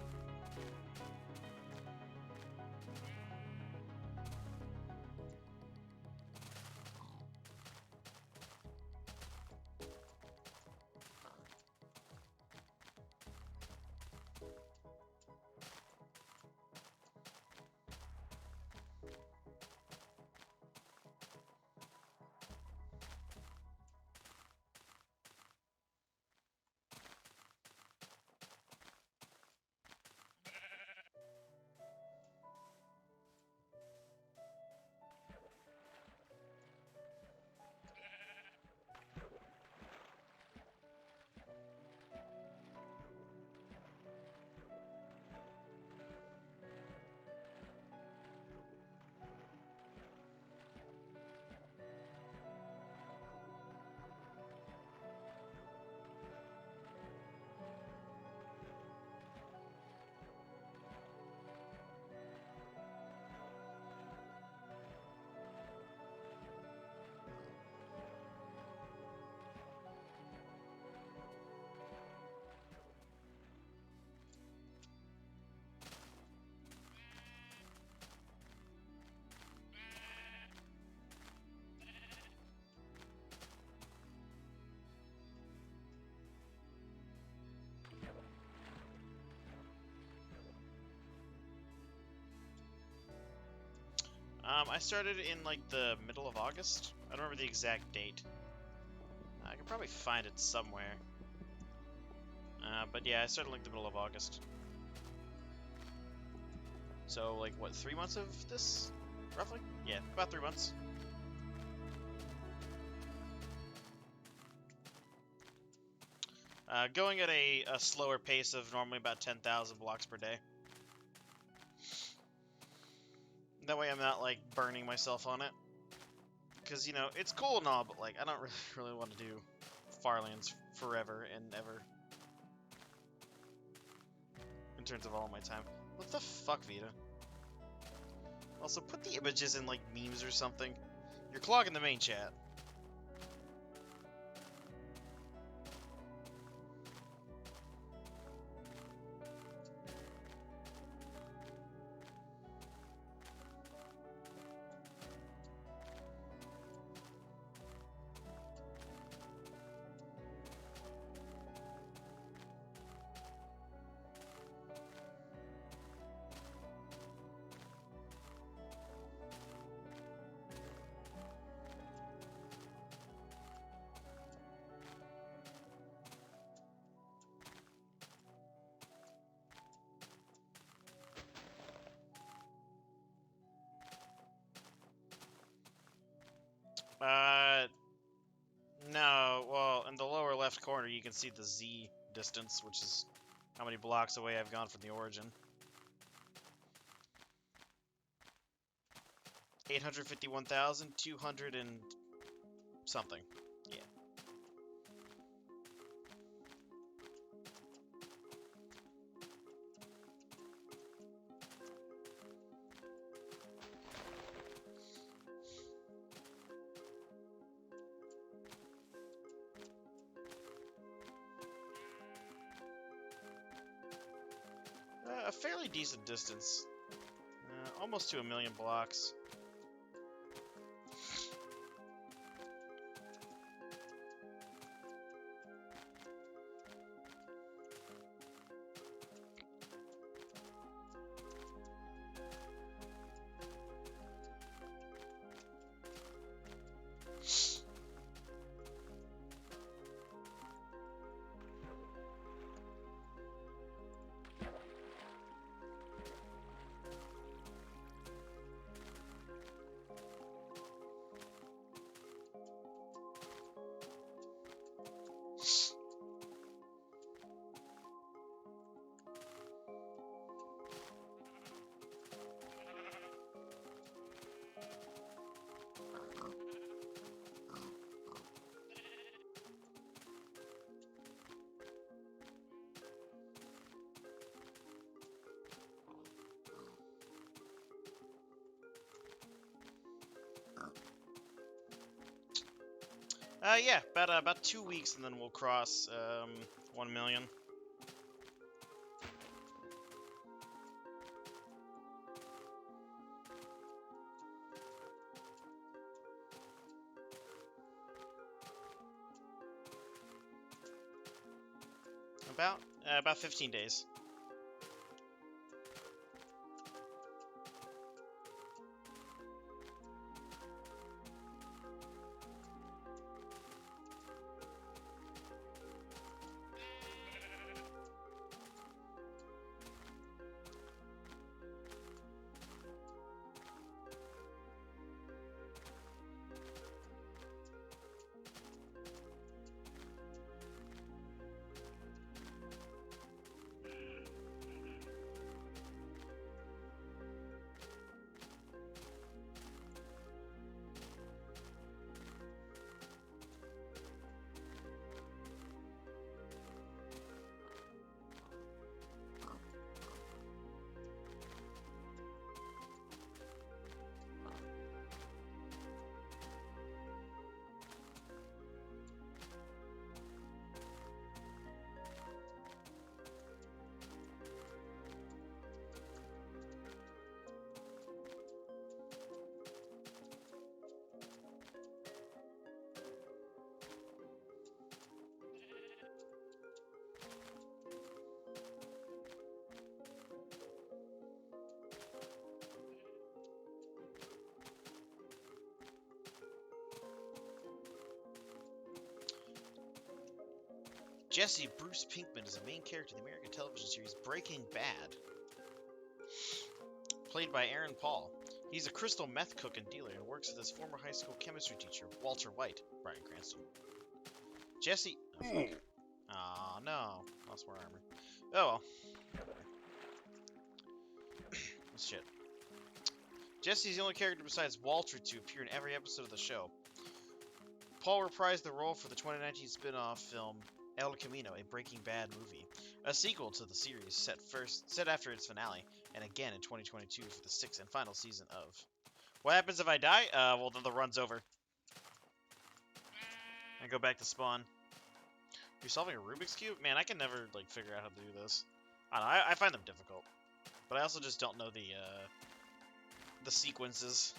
[SPEAKER 1] I started in, like, the middle of August. I don't remember the exact date. I can probably find it somewhere. But yeah, I started, like, the middle of August. So, like, what, 3 months of this? Roughly? Yeah, about 3 months. Going at a slower pace of normally about 10,000 blocks per day. That way I'm not, like, burning myself on it. Because, you know, it's cool and all, but, like, I don't really want to do Farlands forever and ever. In terms of all my time. What the fuck, Vita? Also, put the images in, like, memes or something. You're clogging the main chat. No, well, in the lower left corner you can see the Z distance, which is how many blocks away I've gone from the origin. 851,200 and something. Yeah. A fairly decent distance. Almost to 1,000,000 blocks. Yeah, about 2 weeks, and then we'll cross 1 million. About 15 days. Jesse Bruce Pinkman is a main character in the American television series Breaking Bad, played by Aaron Paul. He's a crystal meth cook and dealer and works with his former high school chemistry teacher, Walter White, Bryan Cranston. Jesse... Aw, no. Lost more armor. Oh well. Shit. Jesse's the only character besides Walter to appear in every episode of the show. Paul reprised the role for the 2019 spin-off film El Camino, a Breaking Bad movie, a sequel to the series set after its finale, and again in 2022 for the 6th and final season of... What happens if I die? Well, then the run's over. I go back to spawn. You're solving a Rubik's Cube? Man, I can never, like, figure out how to do this. I don't know, I find them difficult. But I also just don't know the sequences.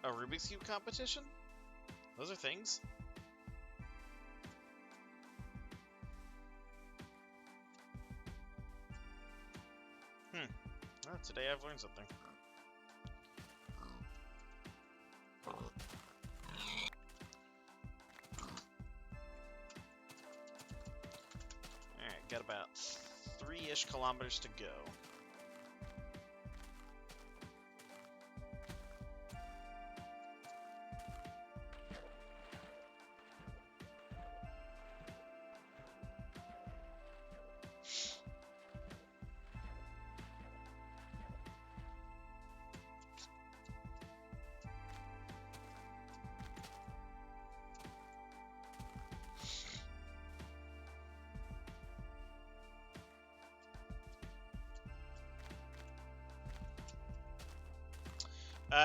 [SPEAKER 1] A Rubik's Cube competition? Those are things? Well, today I've learned something. Alright, got about 3-ish kilometers to go.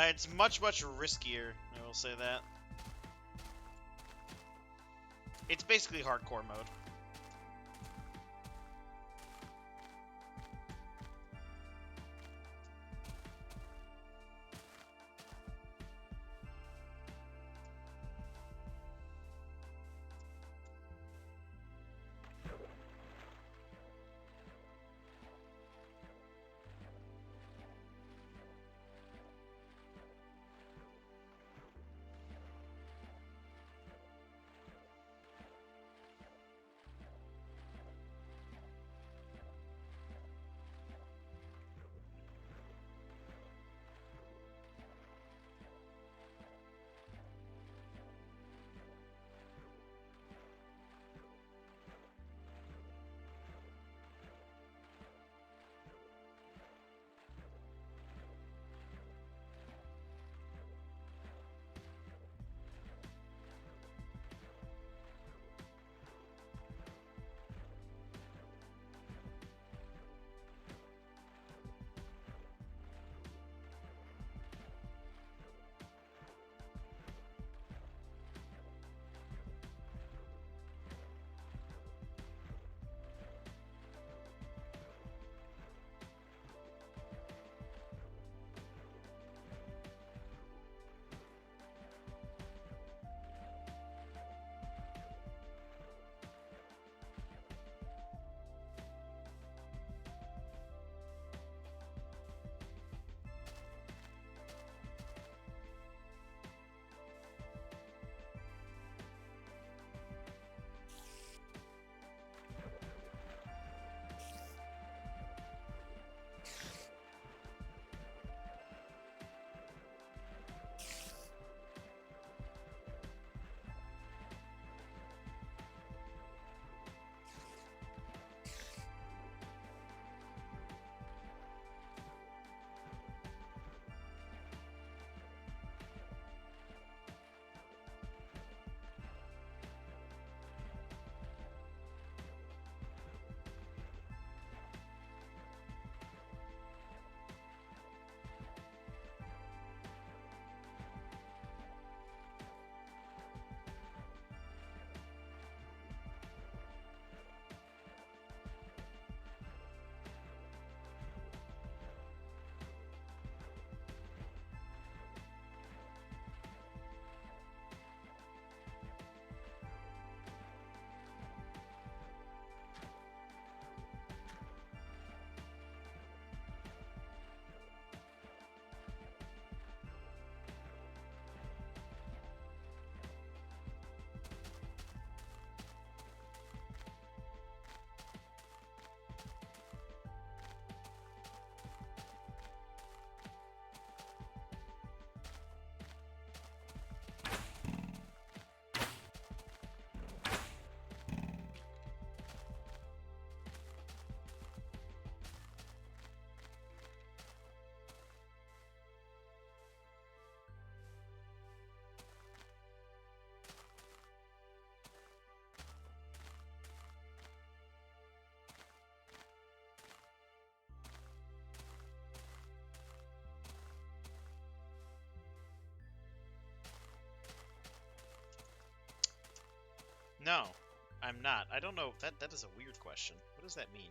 [SPEAKER 1] It's much riskier, I will say that. It's basically hardcore mode. No, I'm not. I don't know. That is a weird question. What does that mean?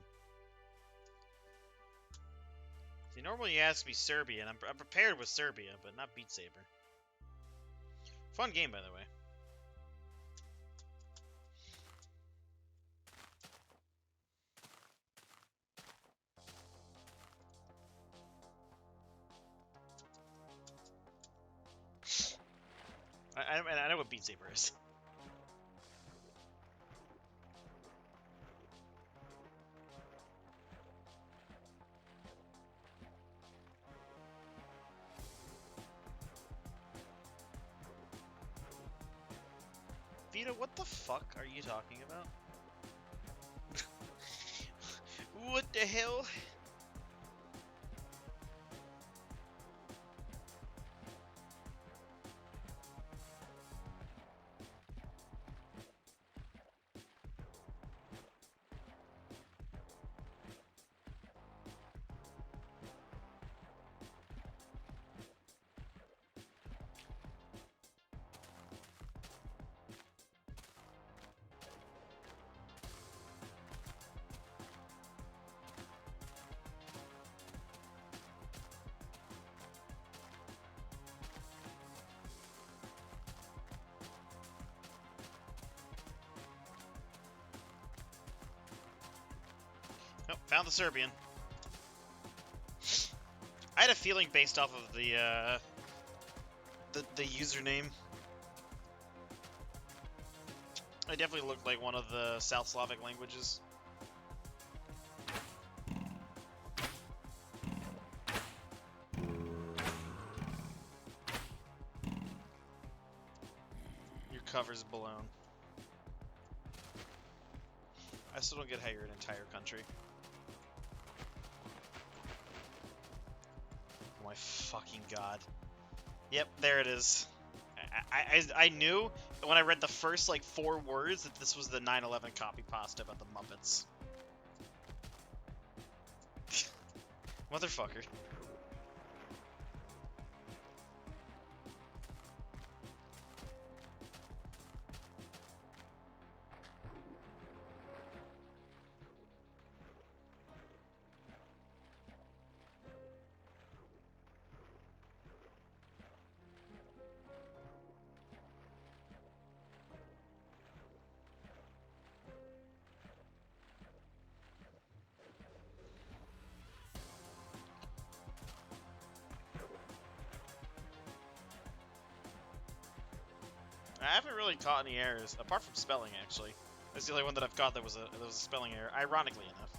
[SPEAKER 1] See, normally you ask me Serbian. I'm prepared with Serbia, but not Beat Saber. Fun game, by the way. I know what Beat Saber is. Vito, what the fuck are you talking about? What the hell? Nope, found the Serbian. I had a feeling based off of the username. It definitely looked like one of the South Slavic languages. Your cover's blown. I still don't get how you're an entire country. Oh my fucking god. Yep, there it is. I knew when I read the first, like, 4 words that this was the 9/11 copy pasta about the Muppets. Motherfucker. I haven't really caught any errors, apart from spelling, actually. That's the only one that I've caught that was a spelling error, ironically enough.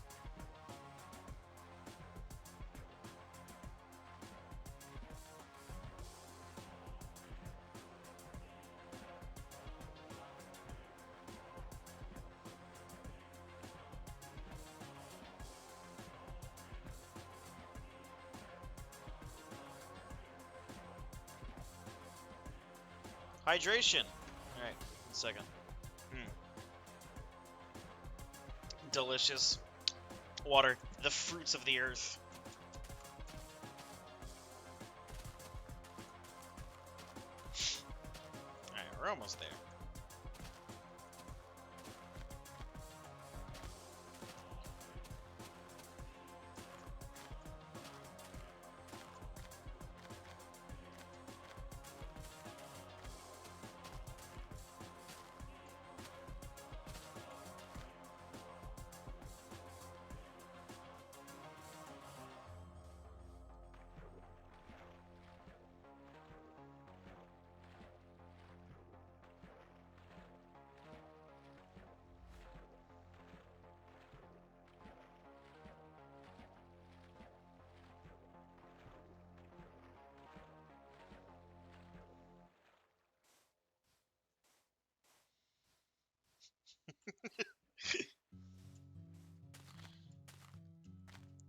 [SPEAKER 1] Hydration! Alright, 1 second. Delicious. Water. The fruits of the earth. Alright, we're almost there.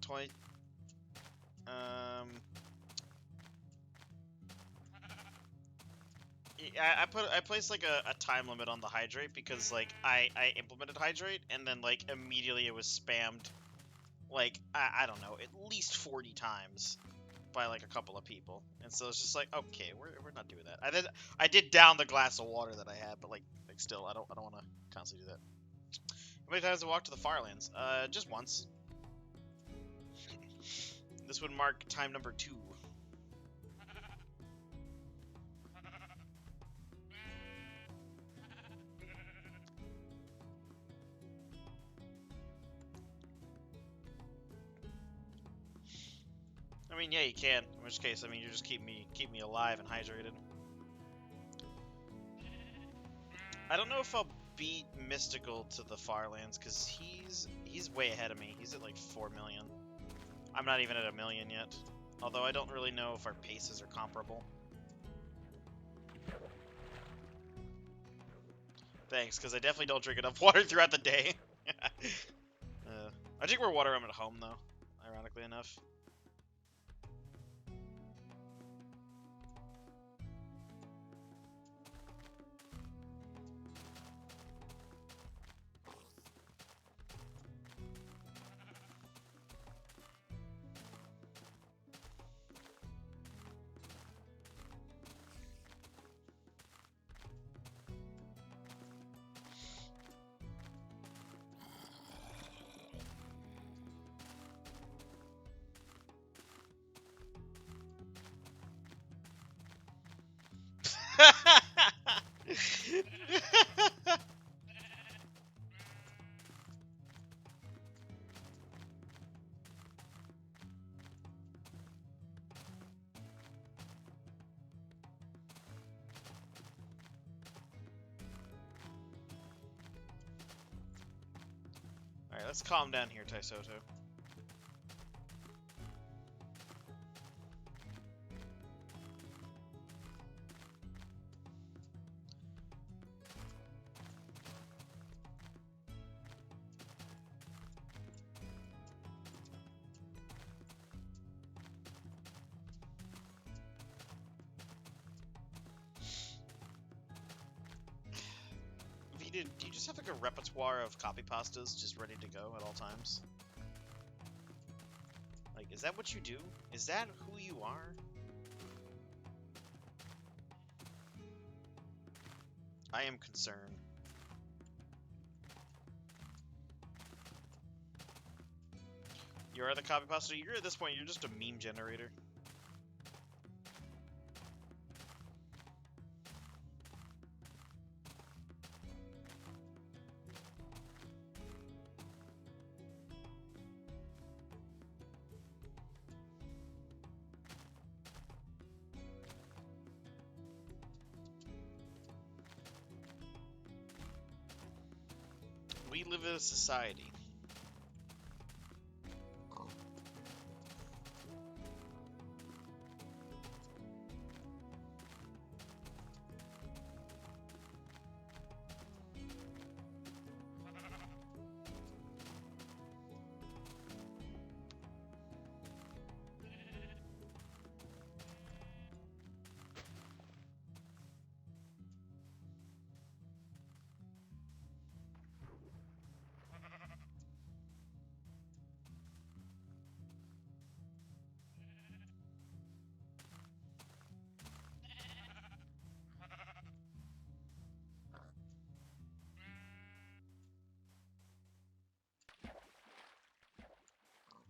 [SPEAKER 1] Toy. I placed like a time limit on the hydrate because like I implemented hydrate and then like immediately it was spammed like I don't know, at least 40 times. by like a couple of people, and so it's just like, okay, we're not doing that. I did down the glass of water that I had, but like still, I don't want to constantly do that. How many times have I walked to the Firelands? Just once. This would mark time number 2. I mean, yeah, you can. In which case, I mean, you just keep me alive and hydrated. I don't know if I'll beat Mystical to the Firelands because he's way ahead of me. He's at like 4 million. I'm not even at 1 million yet. Although I don't really know if our paces are comparable. Thanks, because I definitely don't drink enough water throughout the day. I drink more water when I'm at home, though, ironically enough. Alright, let's calm down here, Taisoto. Do you just have like a repertoire of copy pastas just ready to go at all times? Like, is that what you do? Is that who you are? I am concerned. You are the copy pasta? You're at this point, you're just a meme generator. We live in a society.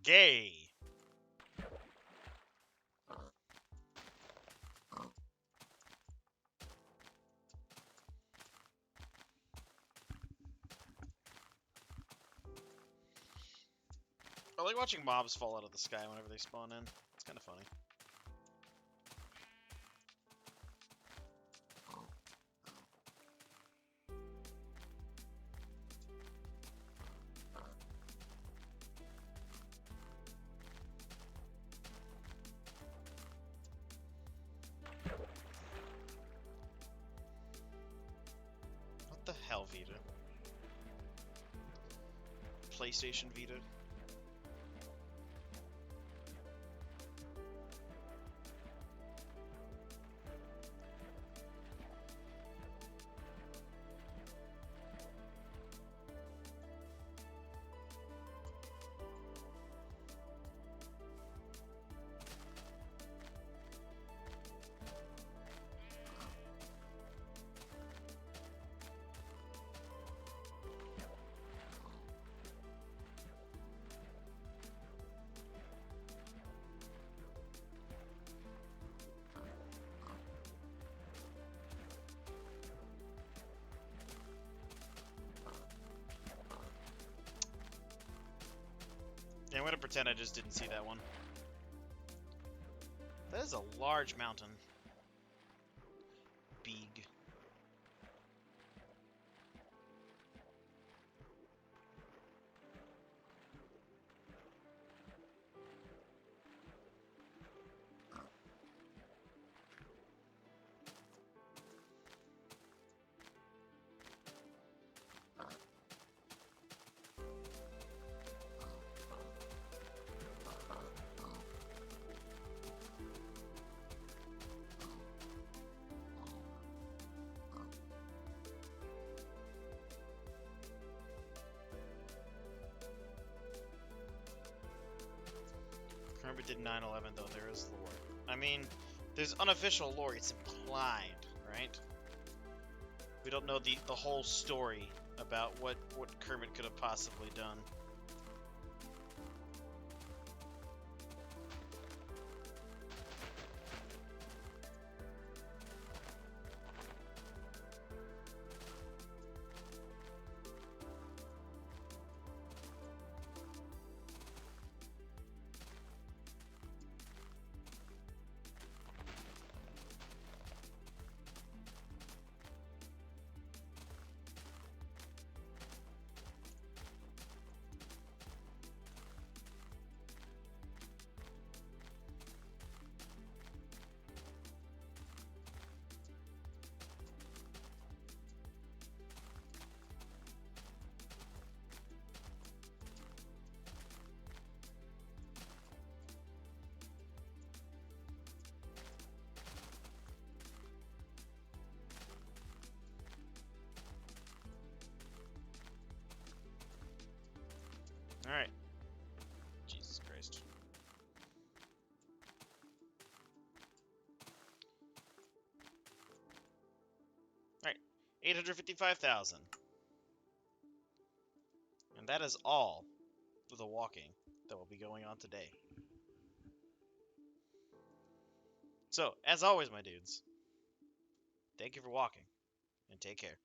[SPEAKER 1] Gay. I like watching mobs fall out of the sky whenever they spawn in. It's kind of funny. What the hell, Vita? PlayStation Vita? I'm gonna pretend I just didn't see that one. That is a large mountain. Big. Kermit did 9/11, though. There is lore. I mean, there's unofficial lore. It's implied, right? We don't know the whole story about what Kermit could have possibly done. Alright. Jesus Christ. Alright. 855,000. And that is all of the walking that will be going on today. So, as always, my dudes, thank you for walking, and take care.